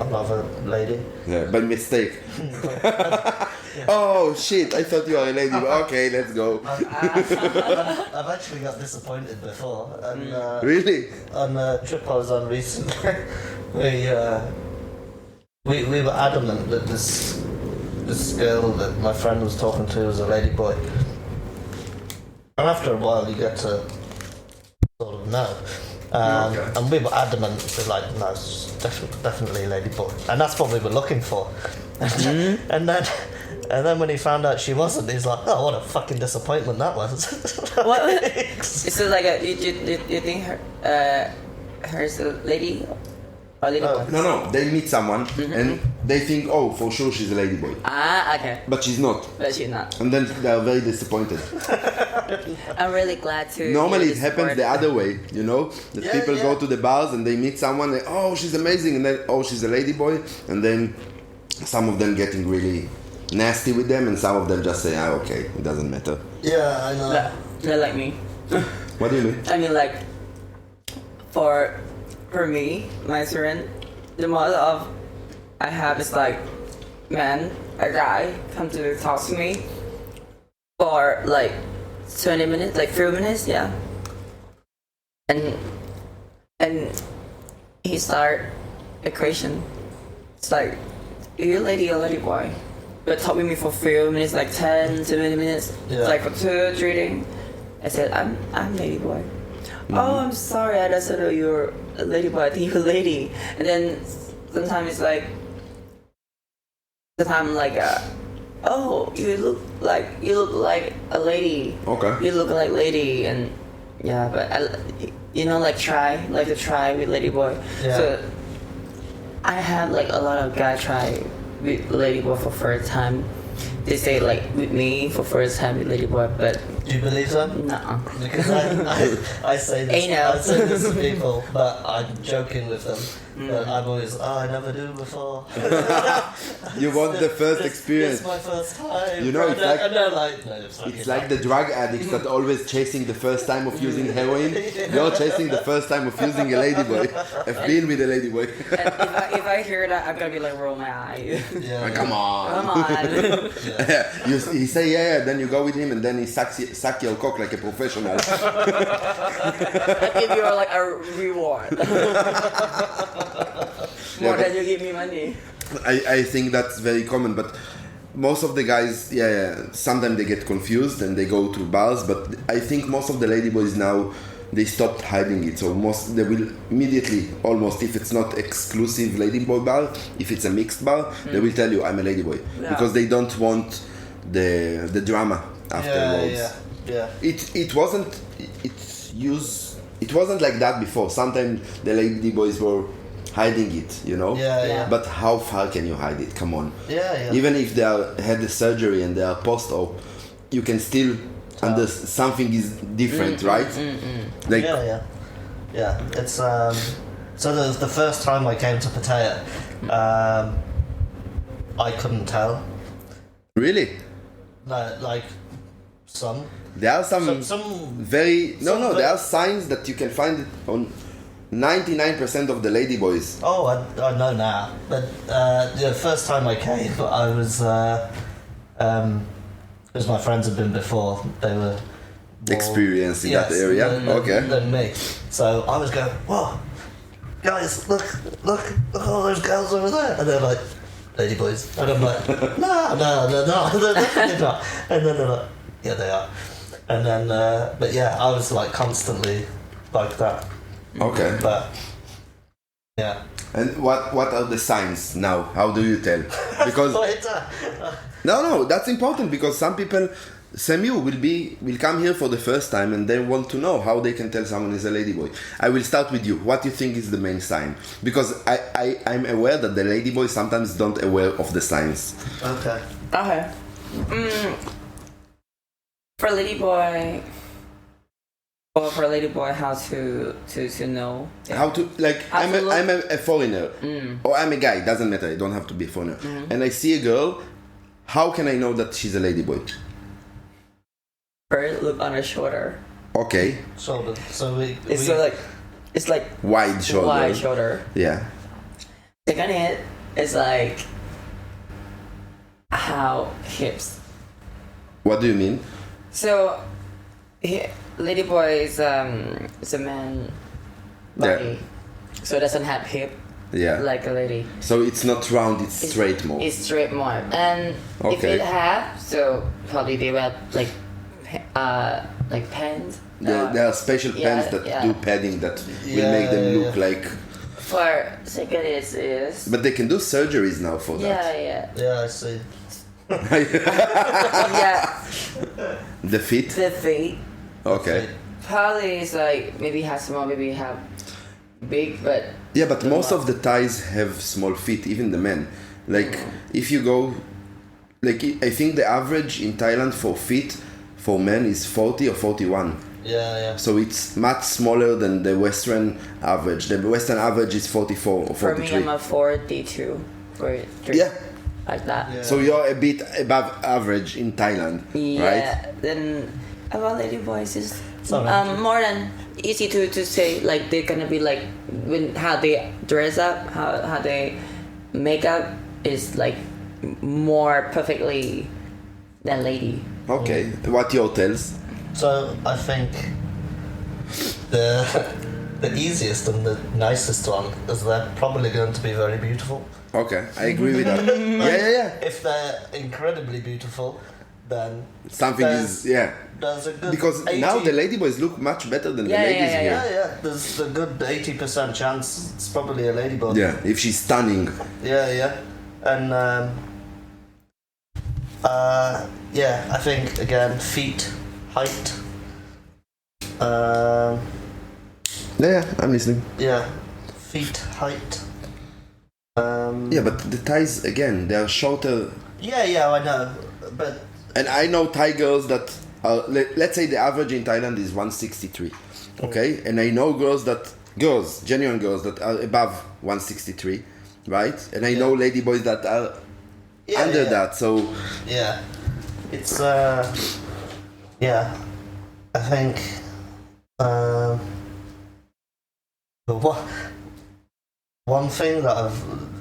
another lady. Yeah, by mistake. Oh shit! I thought you were a lady. Okay, let's go. I've actually got disappointed before, and Really? on a trip I was on recently, we were adamant that this girl that my friend was talking to was a ladyboy. And after a while, you get to sort of know. Okay. And we were adamant, we're like, no, it's definitely a ladyboy, and that's what we were looking for. And then when he found out she wasn't, he's like, oh, what a fucking disappointment that was. What? Is it like you think her's a lady or lady boy? No. They meet someone and they think, oh, for sure she's a ladyboy, Okay. but she's not. But she's not. And then they are very disappointed. I'm really glad to. Normally hear it this happens word. the other way, you know? That Yeah, people go yeah. to the bars and they meet someone, and, oh, she's amazing, and then, oh, she's a ladyboy, and then some of them getting really nasty with them, and some of them just say, okay, it doesn't matter. Yeah, I know. They're like me. What do you mean? I mean, like, for me, my friend, the model of I have is like, man, a guy come to talk to me for like 20 minutes, like 3 minutes, yeah. And he start a question. It's like, are you a lady or lady boy? But talk with me for 3 minutes, like 10 to 20 minutes. Yeah. It's like for 2, 3 days. I said, I'm lady boy. Oh, I'm sorry, I just thought you were a lady boy. I think you're a lady. And then sometimes it's like, sometimes like, oh, you look like a lady. Okay. You look like lady, and yeah, but like to try with lady boy. Yeah. So I had like a lot of guys try with lady boy for first time, they say like with me for first time with Ladyboy, but Do you believe them? no. Because I say this. Ain't no. I say this to people, but I'm joking with them. But I'm always, I never do before. You want the first experience. It's my first time. You know, it's like- and they're like, no, It's like the drug addicts that always chasing the first time of using heroin. You're chasing the first time of using a ladyboy. I've been with a ladyboy. And if I hear that, I'm gonna be like roll my eyes. Yeah. Come on. Come on. He say yeah, then you go with him and then he suck your cock like a professional. I give you like a reward. More than you give me money. I think that's very common, but most of the guys, sometimes they get confused and they go to bars, but I think most of the ladyboys now, they stopped hiding it. So they will immediately, almost, if it's not exclusive ladyboy bar, if it's a mixed bar, they will tell you I'm a ladyboy. Yeah. Because they don't want the drama afterwards. Yeah. It wasn't like that before. Sometimes the ladyboys were hiding it, you know. Yeah. But how far can you hide it? Come on. Yeah. Even if they had the surgery and they are post-op, you can still something is different, right? Like Yeah. It's so the first time I came to Pattaya, I couldn't tell. really, Like some. there are some very there are signs that you can find it on 99% of the ladyboys. Oh, I know now. But the first time I came, I was because my friends had been before. They were more Experienced in that area. than me. So I was going, whoa, guys, look at all those girls over there, and they're like, ladyboys, and I'm like, no, they're definitely not. And then they're like, yeah, they are. And then, but yeah, I was like constantly like that. Okay. But yeah. And what are the signs now? How do you tell? Because no, that's important because some people, same you, will come here for the first time and they want to know how they can tell someone is a ladyboy. I will start with you. What do you think is the main sign? Because I'm aware that the ladyboys sometimes don't aware of the signs. Okay. For ladyboy. Or for ladyboy, how to know? How to like? How I'm to look? a foreigner, or I'm a guy. Doesn't matter. I don't have to be a foreigner. And I see a girl. How can I know that she's a ladyboy? First, look on her shoulder. Okay. Shoulder. So it's like Wide shoulder. wide shoulder. Yeah. Second hit is like how hips. What do you mean? So, ladyboy is a man body, so it doesn't have hip Yeah. like a lady. So it's not round. It's straight more. It's straight more, and if Okay. it have, so probably they will like pants. There are special pens that do padding that will make them look like. For second is. But they can do surgeries now for that. Yeah, I see. Yeah, The feet. the feet. Okay. Probably is like maybe have small, maybe have big, but Yeah, but most of the Thais have small feet, even the men. Like, if you go, like, I think the average in Thailand for feet for men is 40 or 41. Yeah. So it's much smaller than the Western average. The Western average is 44 or 43. for me I'm a 42, 43. Yeah. Like that. Yeah. So you're a bit above average in Thailand, right? Then about ladyboys is Sorry. more than easy to say. Like they're gonna be like when how they dress up, how they make up is like more perfectly than lady. Okay. What your tells? So I think the easiest and the nicest one is they're probably going to be very beautiful. Okay, I agree with that. Yeah. If they're incredibly beautiful, then Something is there's a good because 80, now the ladyboys look much better than the Yeah, ladies yeah, here. yeah. There's a good 80% chance it's probably a ladybug. Yeah, if she's stunning. Yeah. And I think again feet, height. Yeah, I'm listening. Yeah, feet, height. Yeah, but the Thais again, they are shorter. Yeah, I know, but And I know Thai girls that are, let's say the average in Thailand is 163, okay? And I know genuine girls that are above 163, right? And I know ladyboys that are under that, so... Yeah. It's, I think, one thing that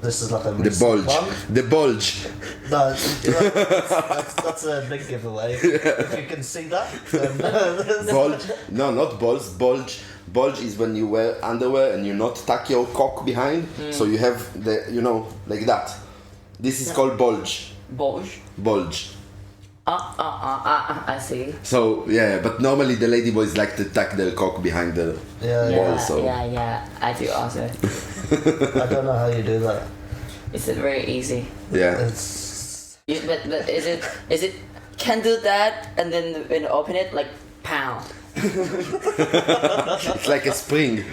this is like a recent one. The bulge. No, that's a big giveaway. If you can see that. Then Bulge? No, not balls. Bulge. Bulge is when you wear underwear and you not tuck your cock behind, so you have like that. This is called bulge. Bulge. I see. So yeah, but normally the ladyboys like to tuck their cock behind the ball. So Yeah, I do also. I don't know how you do that. It's very easy. Yeah. But is it can do that and then when you open it like pow. It's like a spring.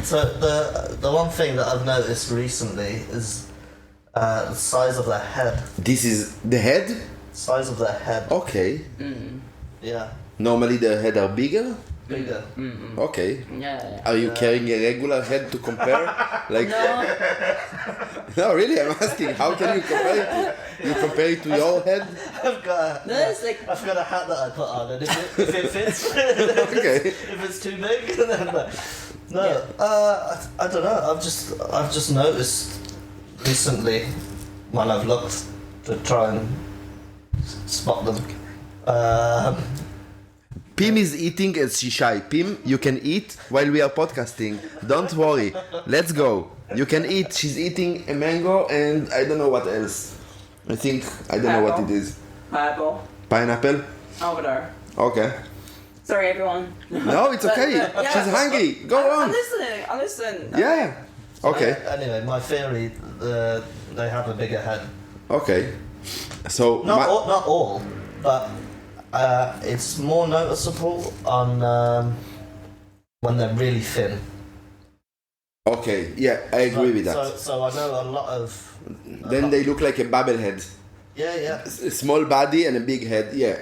So the one thing that I've noticed recently is the size of their head. This is the head? Size of their head. Okay. Yeah. Normally their head are bigger? Bigger. Okay. Yeah. Are you carrying a regular head to compare? Like No. No, really, I'm asking, how can you compare it to, you compare it to your head? I've got a hat that I put on, and if it fits, Okay. if it's too big, then no. I don't know. I've just noticed recently when I've looked to try and spot them. Pim is eating as she shy. Pim, you can eat while we are podcasting. Don't worry. Let's go. You can eat. She's eating a mango and I don't know what else. I don't know what it is. Pineapple? Over there. Okay. Sorry everyone. No, it's okay. Yeah. She's hungry. Go on. I'm listening. Yeah. Okay. Anyway, my theory, they have a bigger head. Okay. So Not all, but it's more noticeable on when they're really thin. Okay. Yeah, I agree with that. So I know a lot of. Then they look like a bobblehead. Yeah. A small body and a big head. Yeah.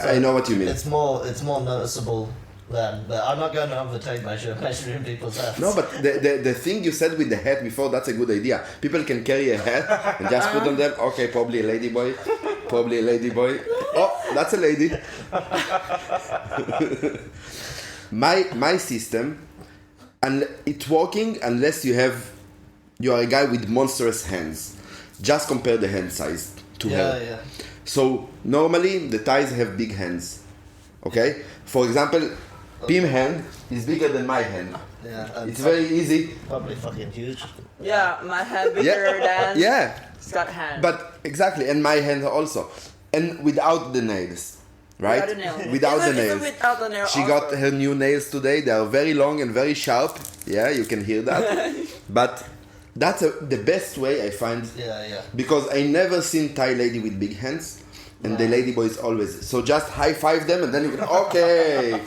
I know what you mean. It's more noticeable then. But I'm not going to have the tape measuring people's heads. No, but the thing you said with the hat before, that's a good idea. People can carry a hat and just put on them. Okay, probably a ladyboy. Probably a ladyboy. Oh, that's a lady. my system, and it's working unless you are a guy with monstrous hands. Just compare the hand size to her. Yeah. So normally the Thais have big hands. Okay? For example, Pim hand is bigger than my hand. Yeah. It's very easy. Probably fucking huge. Yeah, my hand bigger than Yeah. Scott hand. But exactly, and my hand also. And without the nails. Right? Without the nails. Without the nails. She got her new nails today. They are very long and very sharp. Yeah, you can hear that. But that's the best way I find. Yeah. Because I never seen Thai lady with big hands. And the ladyboy is always so just high five them and then you can okay,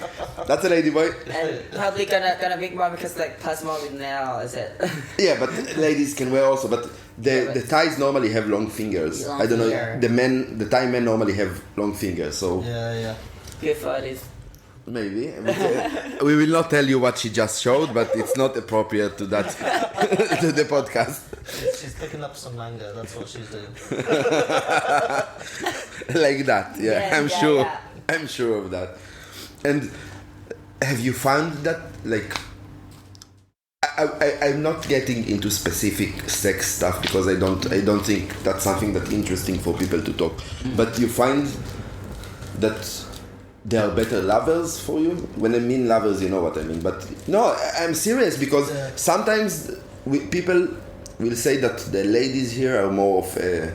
that's a ladyboy. And probably gonna big more because like plus more with nail is it? Yeah, but ladies can wear also. But the Thais normally have long fingers. I don't know. The Thai men normally have long fingers. So Yeah. Good for this. maybe we will not tell you what she just showed, but it's not appropriate to that to the podcast. She's picking up some manga. That's what she's doing. Like that, yeah. I'm sure. Yeah. I'm sure of that. And have you found that like I'm not getting into specific sex stuff because I don't think that's something that's interesting for people to talk. But you find that they are better lovers for you? When I mean lovers, you know what I mean. But no, I'm serious because sometimes people will say that the ladies here are more of a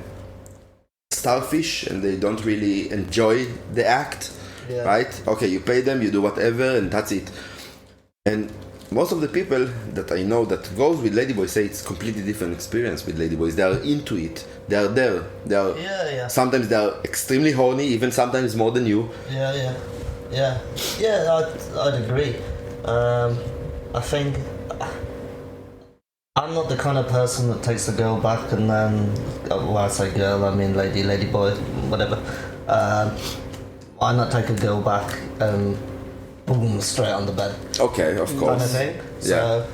starfish and they don't really enjoy the act, right? Okay, you pay them, you do whatever, and that's it. And most of the people that I know that goes with ladyboys say it's completely different experience with ladyboys. They are into it. They are there. They are. Yeah. Sometimes they are extremely horny, even sometimes more than you. Yeah. I'd agree. I think I'm I'm not the kind of person that takes a girl back and then, well, I say girl, I mean lady boy, whatever. I not take a girl back and boom, straight on the bed. Okay, of course. Kind of thing. Yeah. So,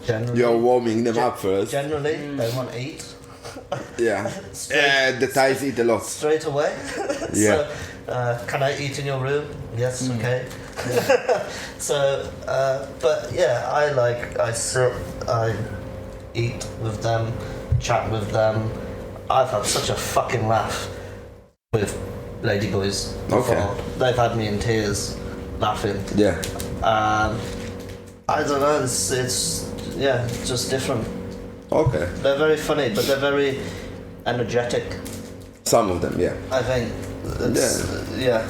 generally, You're warming them up first. Generally, they want to eat. Yeah. The Thais eat a lot. Straight away. Yeah. So, can I eat in your room? Yes, okay. So, but yeah, I sit, I eat with them, chat with them. I've had such a fucking laugh with Ladyboys before. Okay. They've had me in tears, laughing. Yeah. I don't know, it's just different. Okay. They're very funny, but they're very energetic. Some of them, yeah. I think. Yeah.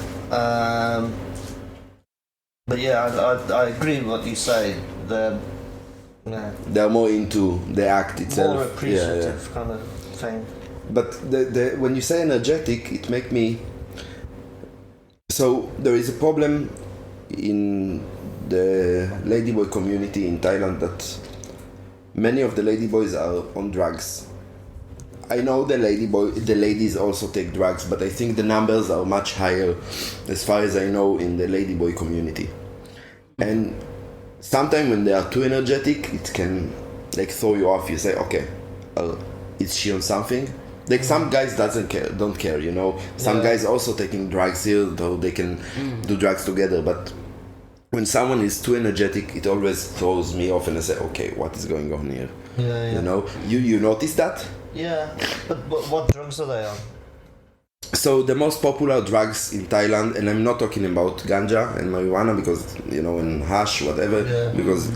But yeah, I agree with what you say. They're more into the act itself. More appreciative kind of thing. But when you say energetic, it make me. So there is a problem in the ladyboy community in Thailand that many of the ladyboys are on drugs. I know the ladies also take drugs, but I think the numbers are much higher, as far as I know, in the ladyboy community. And sometimes when they are too energetic, it can like throw you off. You say, okay, is she on something? Like some guys don't care, you know. Some guys also taking drugs here, though they can do drugs together. But when someone is too energetic, it always throws me off, and I say, okay, what is going on here? Yeah. You know, you notice that? Yeah, but what drugs are they on? So the most popular drugs in Thailand, and I'm not talking about ganja and marijuana because, you know, and hash, whatever, because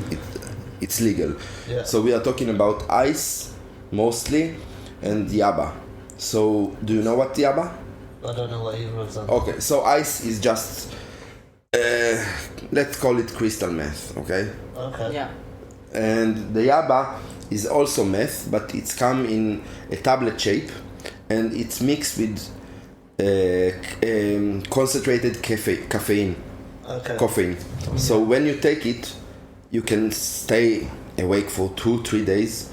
it's legal. Yeah. So we are talking about ice mostly and yaba. So do you know what yaba? I don't know what either of them. Okay, so ice is just, let's call it crystal meth, okay? Okay. Yeah. And the yaba is also meth, but it's come in a tablet shape, and it's mixed with concentrated caffeine. Okay. Caffeine. So when you take it, you can stay awake for 2-3 days.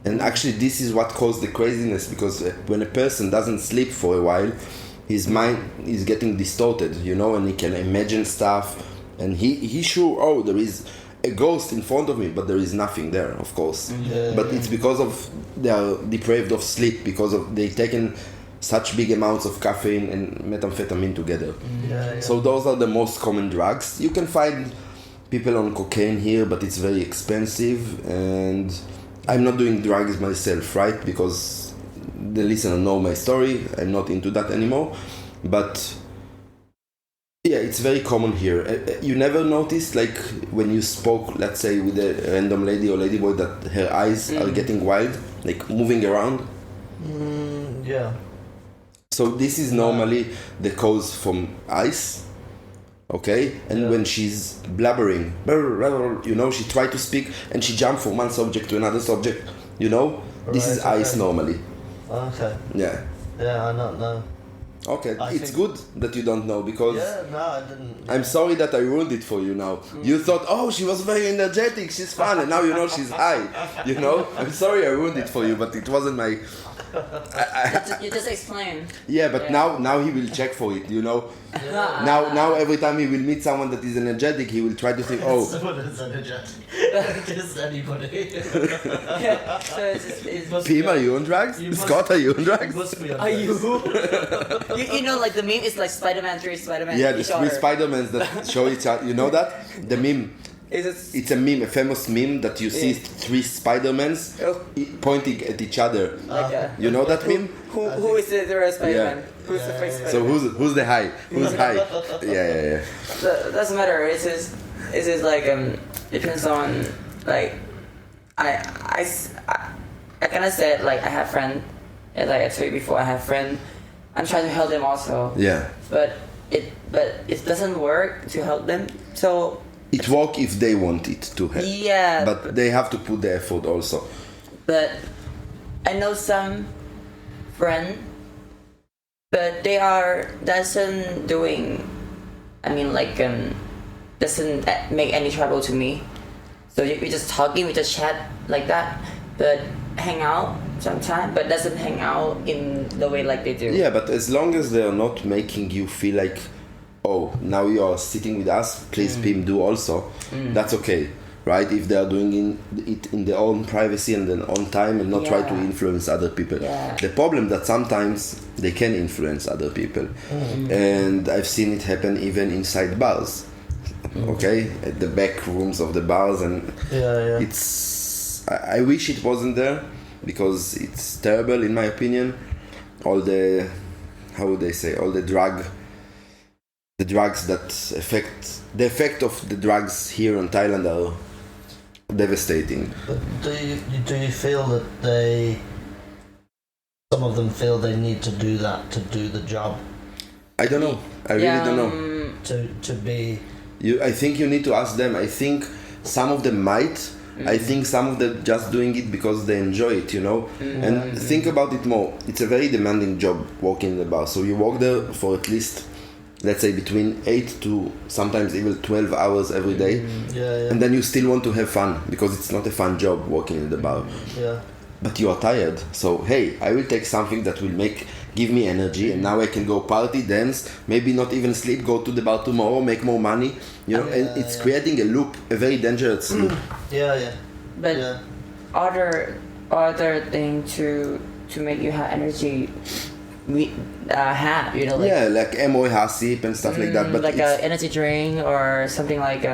And actually, this is what caused the craziness, because when a person doesn't sleep for a while, his mind is getting distorted, you know, and he can imagine stuff. And he sure, oh, there is a ghost in front of me, but there is nothing there, of course. But it's because of they are deprived of sleep, because of they taken such big amounts of caffeine and methamphetamine together. So those are the most common drugs. You can find people on cocaine here, but it's very expensive. And I'm not doing drugs myself, right? Because the listener know my story. I'm not into that anymore. But yeah, it's very common here. You never noticed, like, when you spoke, let's say, with a random lady or ladyboy, that her eyes are getting wild, like moving around? Yeah. So this is normally the cause from ice, okay? And when she's blabbering, you know, she try to speak and she jump from one subject to another subject, you know? This is ice normally. Okay. Yeah. Yeah, I don't know. Okay, it's good that you don't know, because I didn't. I'm sorry that I ruined it for you now. You thought, oh, she was very energetic, she's fun, and now you know she's high. You know? I'm sorry I ruined it for you, but it wasn't my... You just explain. Yeah, but now he will check for it, you know? Now every time he will meet someone that is energetic, he will try to think, oh... Someone is energetic. Just anybody. So it's Pim, are you on drugs? Scott, are you on drugs? Must be on Are you? you know, like the meme is like Spider-Man 3, Spider-Man. Yeah, the three Spider-Mans that show each other. You know that? The meme. It's a meme, a famous meme that you see three Spider-Mans pointing at each other. You know that meme? Who is the real Spider-Man? Yeah. Who's the fake Spider-Man? So who's the high? Who's high? Yeah. So, doesn't matter. It's just like depends on like I kind of said like I have friend, and like I told you before, I have friend. I'm trying to help them also. Yeah. But it doesn't work to help them. So it works if they want it to help. Yeah. But they have to put the effort also. But I know some friend, but they doesn't doing. I mean, like doesn't make any trouble to me. So we just talking, we just chat like that, but hang out sometimes, but doesn't hang out in the way like they do. Yeah, but as long as they're not making you feel like, oh, now you are sitting with us, please Pim do also, that's okay, right? If they are doing it in their own privacy and their own time and not try to influence other people. Yeah. The problem that sometimes they can influence other people, and I've seen it happen even inside bars. Okay, at the back rooms of the bars, and it's. I wish it wasn't there because it's terrible in my opinion. All the, how would they say, all the drugs that the effect of the drugs here in Thailand are devastating. But do you feel that some of them feel they need to do that to do the job? I don't know. I really don't know. To be. I think you need to ask them. I think some of them might. I think some of them just doing it because they enjoy it, you know. And think about it more. It's a very demanding job working in the bar. So you work there for at least, let's say, between 8 to sometimes even 12 hours every day. And then you still want to have fun because it's not a fun job working in the bar. But you are tired. So hey, I will take something that will give me energy, and now I can go party, dance, maybe not even sleep, go to the bar tomorrow, make more money, you know. And it's creating a loop, a very dangerous loop. But other thing to make you have energy, we have, you know, like like Emoy Hasip and stuff like that. But like a energy drink or something like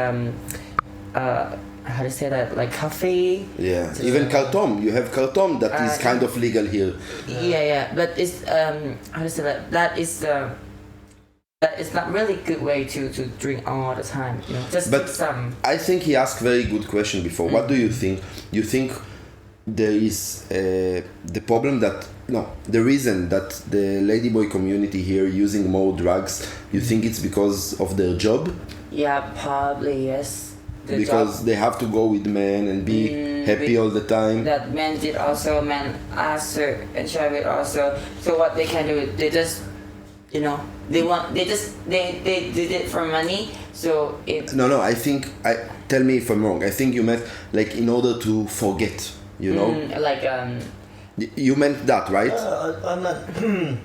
how to say that, like coffee. Even Kartom. You have Kartom that is kind of legal here. But it's how to say that, that is not really good way to drink all the time, you know. Just some. I think he asked very good question before. What do you think? You think there is the problem that the reason that the ladyboy community here using more drugs, you think it's because of their job? Yeah, probably yes. Because they have to go with men and be happy all the time. That men did also, men ask to enjoy it also. So what they can do, they just, you know, they did it for money. So it. No. I think tell me if I'm wrong. I think you meant like in order to forget. You know. You meant that, right? I meant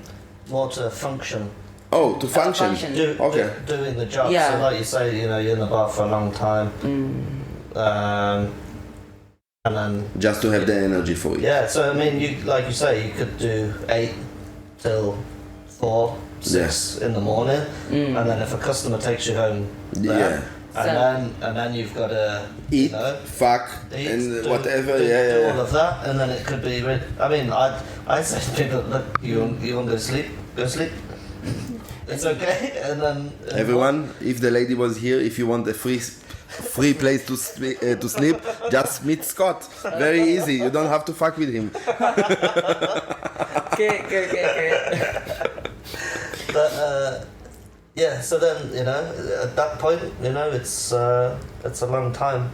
more to function. Oh, to function. Doing the job. So like you say, you know, you're in the bar for a long time. And then just to have the energy for it. Yeah, so I mean, you like you say, you could do 8 till 4, 6 in the morning, and then if a customer takes you home, and then you've got to eat, fuck, and whatever, do all of that, and then it could be. I mean, I say to people, look, you want to go sleep? Go sleep. It's okay, and then everyone, if the lady was here, if you want a free place to sleep, just meet Scott. Very easy. You don't have to fuck with him. Okay. But so then, you know, at that point, you know, it's a long time.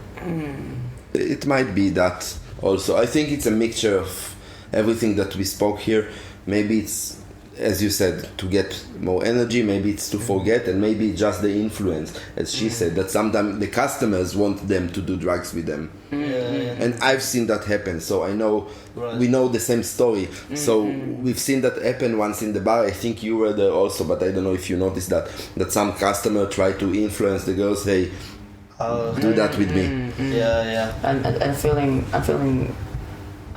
It might be that also. I think it's a mixture of everything that we spoke here. Maybe it's, as you said, to get more energy, maybe it's to forget, and maybe just the influence, as she said, that sometimes the customers want them to do drugs with them. And I've seen that happen, so I know we know the same story. So we've seen that happen once in the bar. I think you were there also, but I don't know if you noticed that some customer tried to influence the girls, hey, do that with me. I'm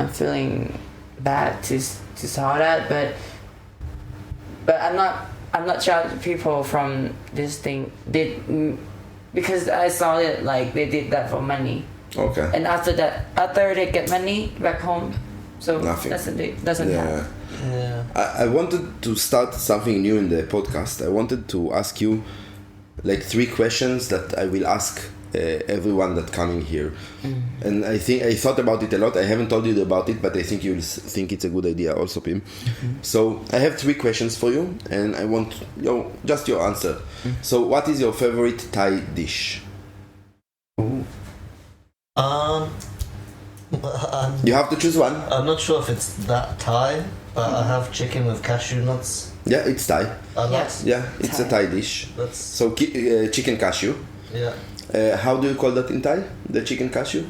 feeling bad to saw that, but I'm not judging people from this thing. Because I saw it like they did that for money. Okay. And after they get money back home, so nothing. Doesn't happen. Yeah. I wanted to start something new in the podcast. I wanted to ask you like 3 questions that I will ask everyone that coming here. And I thought about it a lot. I haven't told you about it, but I think you'll think it's a good idea also, Pim. So I have 3 questions for you, and I want just your answer. So what is your favorite Thai dish? You have to choose one. I'm not sure if it's that Thai, but I have chicken with cashew nuts. Yeah, it's Thai. Yes. Yeah, it's Thai. A Thai dish. So chicken cashew. Yeah. How do you call that in Thai? The chicken cashew?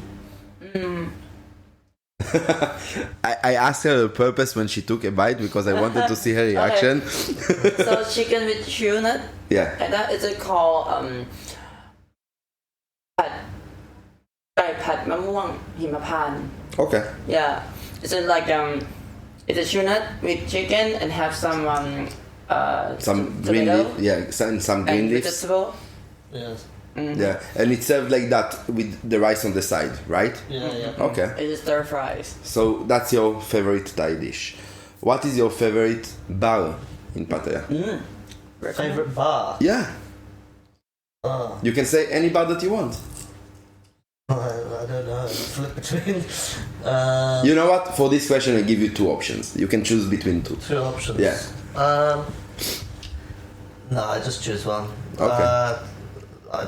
I asked her on purpose when she took a bite because I wanted to see her reaction. So chicken with chew nut. Yeah. And that is it called Pat ไก่ผัดมะม่วงหิมพานต์ Okay. Yeah. It's like it's a chew nut with chicken and have some Some green tomato leaf, yeah, some green and leaves. vegetable. Yes. Yeah, and it's served like that with the rice on the side, right? Yeah. Okay. It is stir fries. So that's your favorite Thai dish. What is your favorite bar in Pattaya? Favorite bar? Yeah. You can say any bar that you want. I don't know. Flip between. You know what? For this question, I give you two options. You can choose between two. Two options. Yeah. No, I just choose one. Okay. I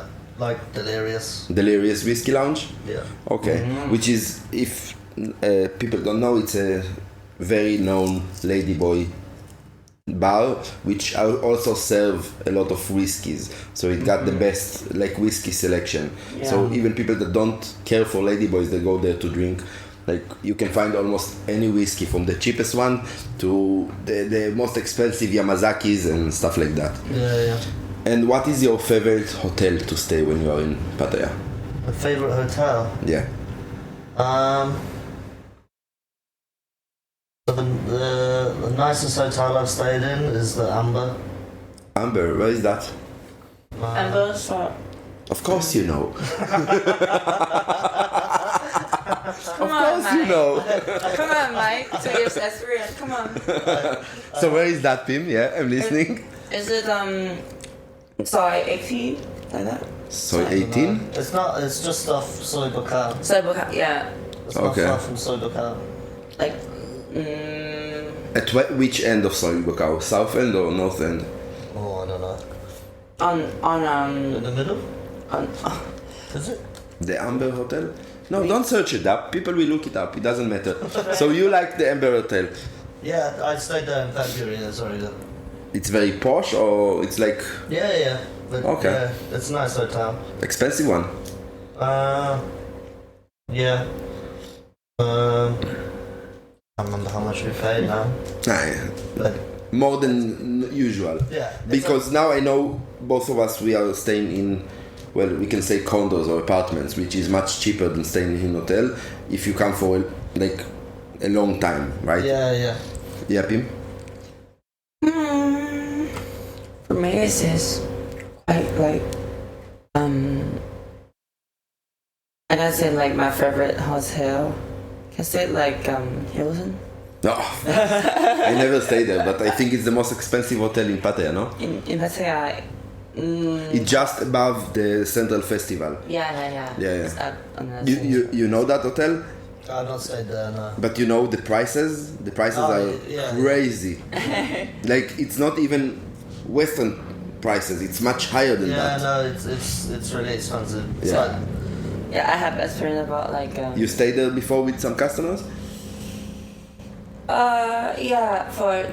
like Delirious. Delirious Whiskey Lounge? Yeah. Okay. Which is, if people don't know, it's a very known ladyboy bar, which also serve a lot of whiskeys. So it got the best like whiskey selection. Yeah. So even people that don't care for ladyboys, they go there to drink. Like you can find almost any whiskey from the cheapest one to the most expensive Yamazakis and stuff like that. Yeah. And what is your favorite hotel to stay when you are in Pattaya? My favorite hotel. Yeah. So the nicest hotel I've stayed in is the Amber. Amber, where is that? Amber Salt. Of course you know. Come Of on, course you Mike. know. Come on, Mike. 2 years experience. Come on. So where is that, Pim? Yeah, I'm listening. Is it soy 18 like that? Soy 18? It's not. It's just off Soy Bukau. Soy Bukau, yeah. It's not Okay. far from Soy Bukau. Like At which end of Soy Bukau? South end or north end? Oh, I don't know. on In the middle? on Is it? The Amber Hotel? No, don't search it up. People will look it up. It doesn't matter. So you like the Amber Hotel? Yeah, I stayed there in February. That's already good. It's very posh or it's like Yeah. But, Okay. Yeah, it's a nice hotel. expensive one? Yeah. I can't remember how much we paid now. Nah, But more than usual. yeah. Because now I know both of us we are staying in, well, we can say condos or apartments, which is much cheaper than staying in a hotel if you come for like a long time, right? Yeah. Yeah, Pim? for me it's just quite like I can say like my favorite hotel. Can I say like Hilton? No, I never stayed there, but I think it's the most expensive hotel in Pattaya, no? In Pattaya. It's just above the Central Festival. Yeah. It's up on the You know that hotel? I've not stayed there, no. But you know the prices? The prices Oh, are yeah. crazy. Like it's not even Western prices, it's much higher than Yeah, that. no, it's really expensive. It's Yeah. like, Yeah, I have experience about like You stayed there before with some customers? yeah, for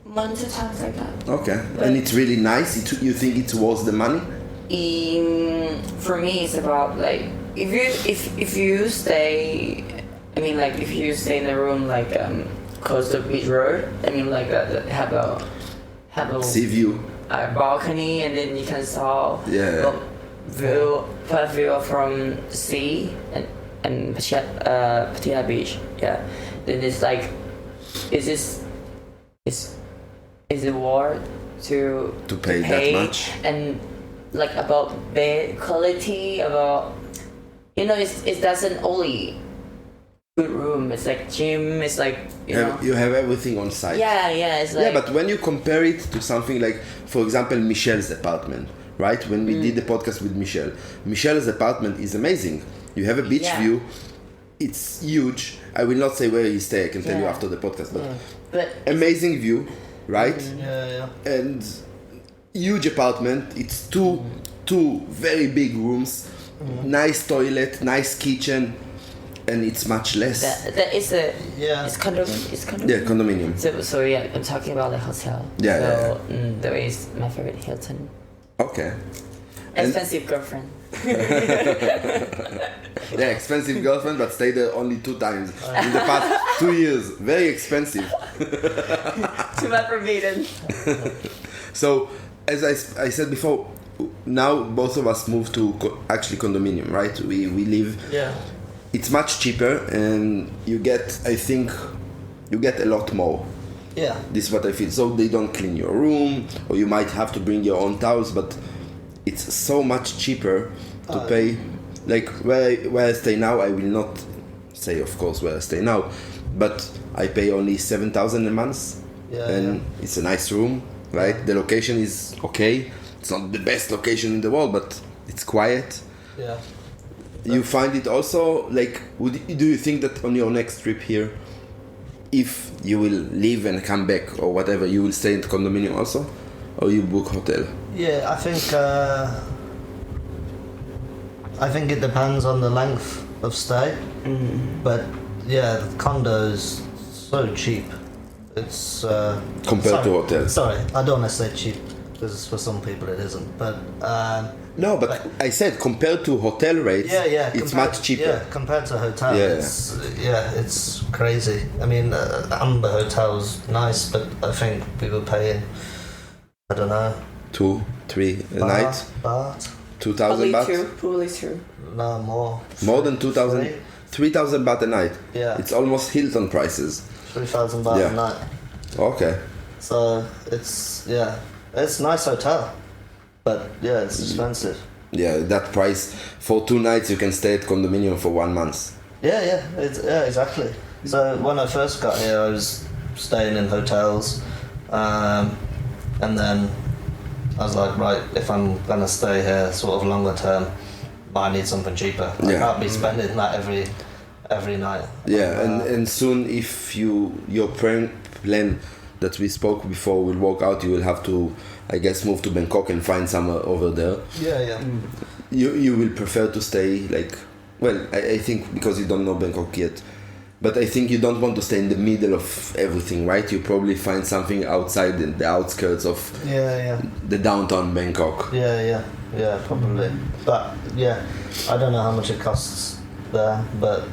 1 2 times like that. Okay. And it's really nice? You think it's worth the money? For me it's about like if you stay I mean like if you stay in a room like close to beach road, I mean like have a Sea view. balcony and then you can saw Yeah. view from sea and Pattaya beach. Yeah. Then it's like is it worth to pay that much? And like about bed quality, about it doesn't only good room, it's like gym, it's like You have everything on site. yeah it's like Yeah, but when you compare it to something like, for example, Michelle's apartment, right? When we did the podcast with Michelle's apartment is amazing. You have a beach Yeah. view. It's huge. I will not say where he stay. I can tell you Yeah. after the podcast. but Amazing view, right? yeah. And huge apartment. It's two very big rooms, nice toilet, nice kitchen, and it's much less. that is a Yeah. it's condominium. Yeah, condominium. So yeah, I'm talking about the hotel. Yeah, So yeah. there is my favorite Hilton. Okay. Expensive girlfriend. Yeah, expensive girlfriend, but stayed there only 2 times in the past 2 years. Very expensive. Too bad for Maiden. So, as I said before, now both of us moved to actually condominium, right? We live. Yeah. It's much cheaper, and you get, I think, you get a lot more. Yeah. This is what I feel. So they don't clean your room, or you might have to bring your own towels, but it's so much cheaper to pay. Like where I stay now, I will not say, of course, where I stay now, but I pay only 7,000 a month, and it's a nice room, right? The location is okay. It's not the best location in the world, but it's quiet. Yeah. You find it also like? Do you think that on your next trip here, if you will leave and come back or whatever, you will stay in the condominium also, or you book hotel? Yeah, I think it depends on the length of stay. But yeah, the condo is so cheap. It's Compared to hotels. Sorry, I don't want to say cheap because for some people it isn't. But no, but I said compared to hotel rates, it's much cheaper. Yeah, compared to hotel, it's crazy. I mean, Amber Hotel's nice, but I think people paying, I don't know, 2, 3 a night, baht. 2,000 baht. Probably true. No, more. More than 2,000, 3,000 baht a night. Yeah. It's almost Hilton prices. 3,000 baht a night. Okay. So it's it's a nice hotel, but yeah, it's expensive. Yeah, that price for 2 nights you can stay at condominium for 1 month. Yeah, exactly. So when I first got here, I was staying in hotels, and then I was like, right, if I'm gonna stay here sort of longer term, I need something cheaper. I can't be spending that every night. Yeah, and soon if your plan that we spoke before will work out, you will have to, I guess, move to Bangkok and find somewhere over there. Yeah. You will prefer to stay like, well, I think because you don't know Bangkok yet, but I think you don't want to stay in the middle of everything, right? You probably find something outside in the outskirts of the downtown Bangkok. Yeah, probably. But yeah, I don't know how much it costs there, but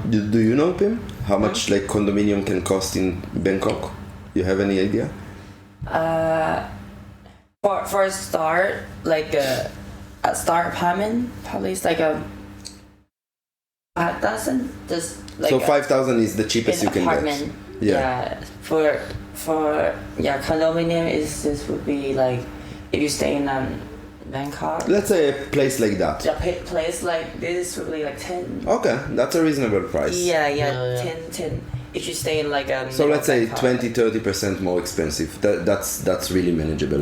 do you know, Pim? How much like condominium can cost in Bangkok? You have any idea? For a start, like a start apartment, probably it's like a 5,000. Just like so 5,000 is the cheapest you can apartment. Get. Yeah. For condominium this would be like if you stay in Bangkok. Let's say a place like that. A place like this would be like 10. Okay, that's a reasonable price. Yeah. 10. If you stay in like a. So let's say Bangkok, 20-30% more expensive. That's really manageable.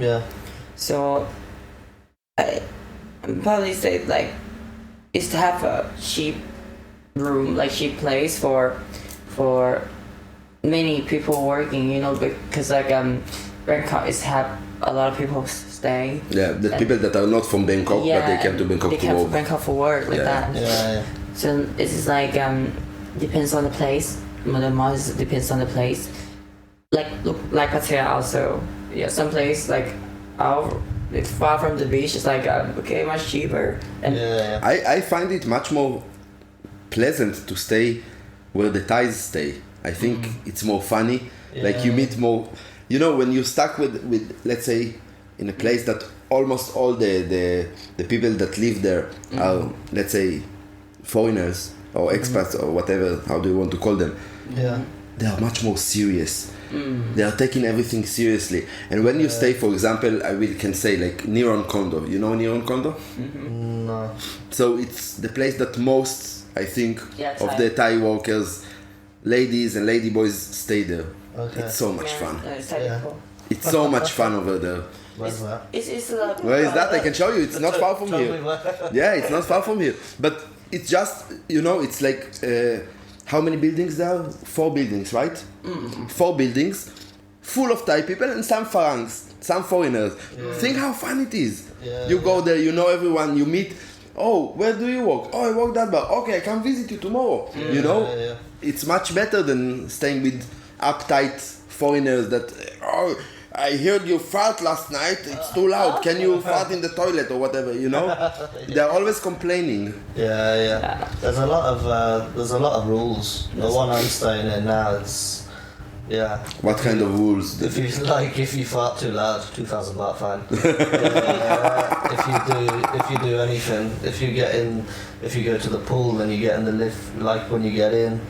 Yeah. So I probably say like is to have a cheap room, like cheap place for many people working, because like Bangkok is have a lot of people stay. Yeah, the people that are not from Bangkok, but they came to Bangkok to work. They came to Bangkok for work, like that. Yeah. So it is like depends on the place. The most depends on the place. Like Pattaya also. Yeah, some place like it's far from the beach. It's like much cheaper. And I find it much more pleasant to stay where the Thais stay. I think it's more funny. Like you meet more. When you're stuck with let's say in a place that almost all the people that live there are, let's say, foreigners or expats or whatever, how do you want to call them? Yeah. They are much more serious. They are taking everything seriously. And when you stay, for example, can say like Niron Kondo. You know Niron Kondo? No. So it's the place that most, I think, of the Thai workers, ladies and ladyboys stay there. Okay. It's so much fun. Cool. It's so much fun over there. Where's that? It's Where is that? I can show you. It's not far from here. Yeah, it's not far from here. But it's just, it's like, how many buildings there are? 4 buildings, right? 4 buildings, full of Thai people and some Farangs, some foreigners. Think how fun it is. You go there, you know everyone, you meet. Oh, where do you work? Oh, I work that bar. Okay, I come visit you tomorrow. It's much better than staying with uptight foreigners that, I heard you fart last night. It's too loud. Can you fart in the toilet or whatever? You know, they're always complaining. Yeah. There's a lot of rules. The one I'm staying in now, it's What kind of rules? If you fart too loud, 2,000 baht fine. If you do anything, if you go to the pool and you get in the lift, like when you get in,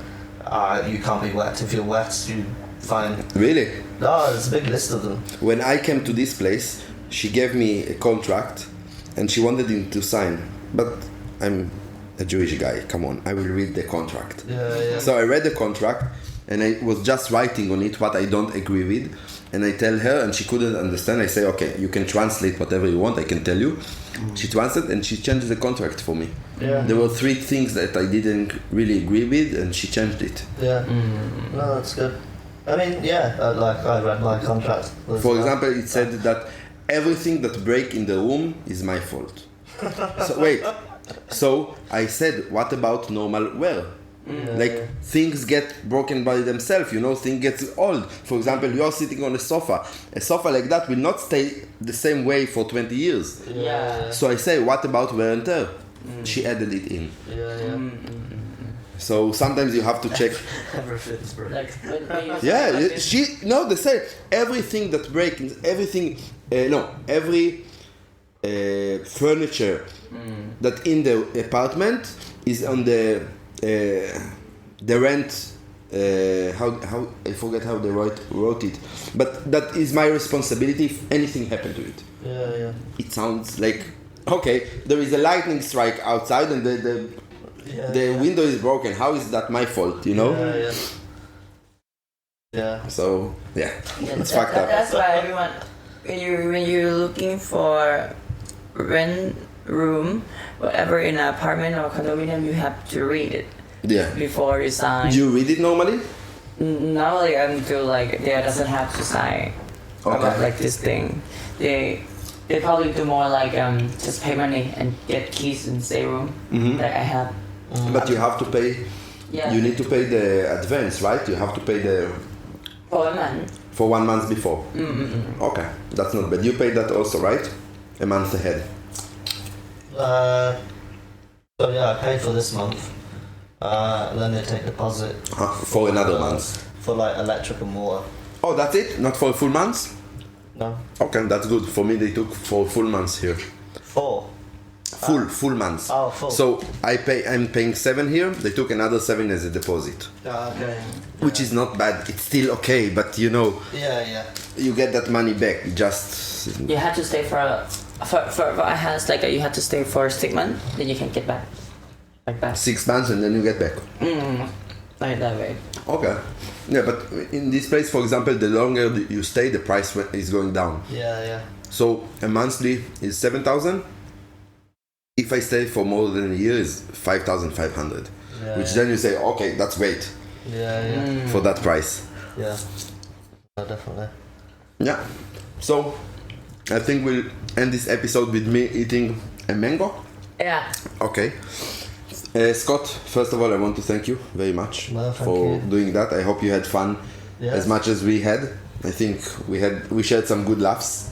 you can't be wet. If you're wet, you fine. Really? No, there's a big list of them. When I came to this place, she gave me a contract, and she wanted him to sign, but I'm a Jewish guy. Come on, I will read the contract. Yeah. So I read the contract. And I was just writing on it what I don't agree with, and I tell her, and she couldn't understand. I say, okay, you can translate whatever you want, I can tell you. She translated and she changed the contract for me. Yeah. There were 3 things that I didn't really agree with, and she changed it. Yeah. No, that's good. I mean, I read my contract. For example, it said that everything that break in the room is my fault. So I said, what about normal wear? Things get broken by themselves, things get old. For example, you are sitting on a sofa like that will not stay the same way for 20 years. So I say, what about wear and tear? She added it in. So sometimes you have to check. Everything's broken. They say everything that breaks, every furniture that in the apartment is on the rent. How I forget how they wrote it, but that is my responsibility if anything happened to it. It sounds like okay. There is a lightning strike outside and the window is broken. How is that my fault? So it's fucked up. That's why everyone, when you're looking for rent room, whatever in an apartment or condominium, you have to read it. Before you sign. Do you read it normally? Normally, until they doesn't have to sign about this thing. They probably do more just pay money and get keys and stay room that I have. But you have to pay. You need to pay the advance, right? You have to pay the. For a month. For 1 month before. Okay, that's not bad. You pay that also, right? A month ahead. I paid for this month. Then they take deposit for another month. For electric and water. Oh, that's it? Not for a full month? No. Okay, that's good. For me, they took for full months here. 4. Full months. Oh, full. So I'm paying 7 here. They took another 7 as a deposit. Okay. Which is not bad. It's still okay, but Yeah. you get that money back. Just you have to stay for a house you have to stay for 6 months, then you can get back. Like that. 6 months and then you get back. Like that way. Okay. Yeah, but in this place, for example, the longer you stay, the price is going down. Yeah. So a monthly is 7,000. If I stay for more than a year, is 5,500. Which then you say, okay, that's great. Yeah. For that price. Yeah. Definitely. Yeah. So I think we'll end this episode with me eating a mango. Yeah. Okay. Scott, first of all, I want to thank you very much for doing that. I hope you had fun as much as we had. I think we shared some good laughs.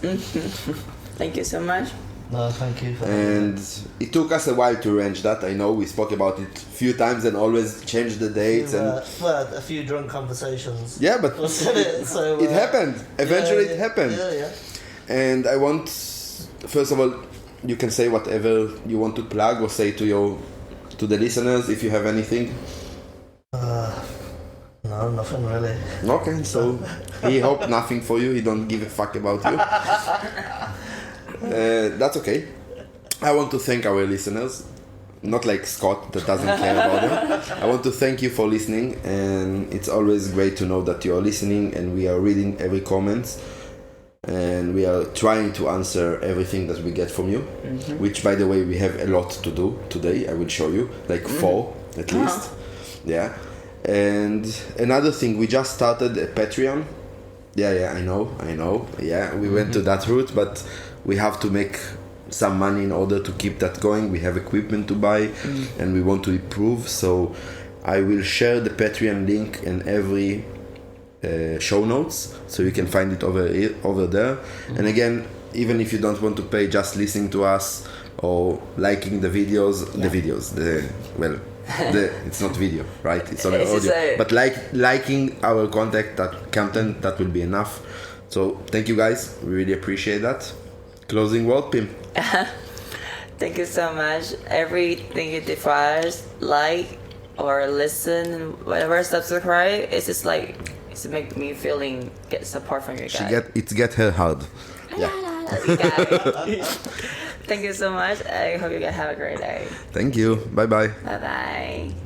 Thank you so much. No, thank you. And it took us a while to arrange that. I know we spoke about it a few times and always changed the dates. A few drunk conversations. Yeah, but it happened. Eventually it happened. Yeah. And I want, first of all, you can say whatever you want to plug or say to the listeners if you have anything. No, nothing really. Okay, so he hope nothing for you. He don't give a fuck about you. That's okay. I want to thank our listeners. Not like Scott that doesn't care about them. I want to thank you for listening, and it's always great to know that you are listening and we are reading every comment. And we are trying to answer everything that we get from you, which, by the way, we have a lot to do today. I will show you, 4 at least. Yeah. And another thing, we just started a Patreon. Yeah, I know. Yeah, we went to that route, but we have to make some money in order to keep that going. We have equipment to buy, and we want to improve. So I will share the Patreon link in every show notes, so you can find it over there. And again, even if you don't want to pay, just listening to us or liking the videos, it's not video, right? It's only audio. But liking our content, that will be enough. So thank you guys. We really appreciate that. Closing word, Pim. Thank you so much. Everything you do for us, like or listen, whatever, subscribe, it's just like it's make me get support from you guys. It's get her hard. Yeah. Thank you so much. I hope you guys have a great day. Thank you. Bye bye. Bye bye.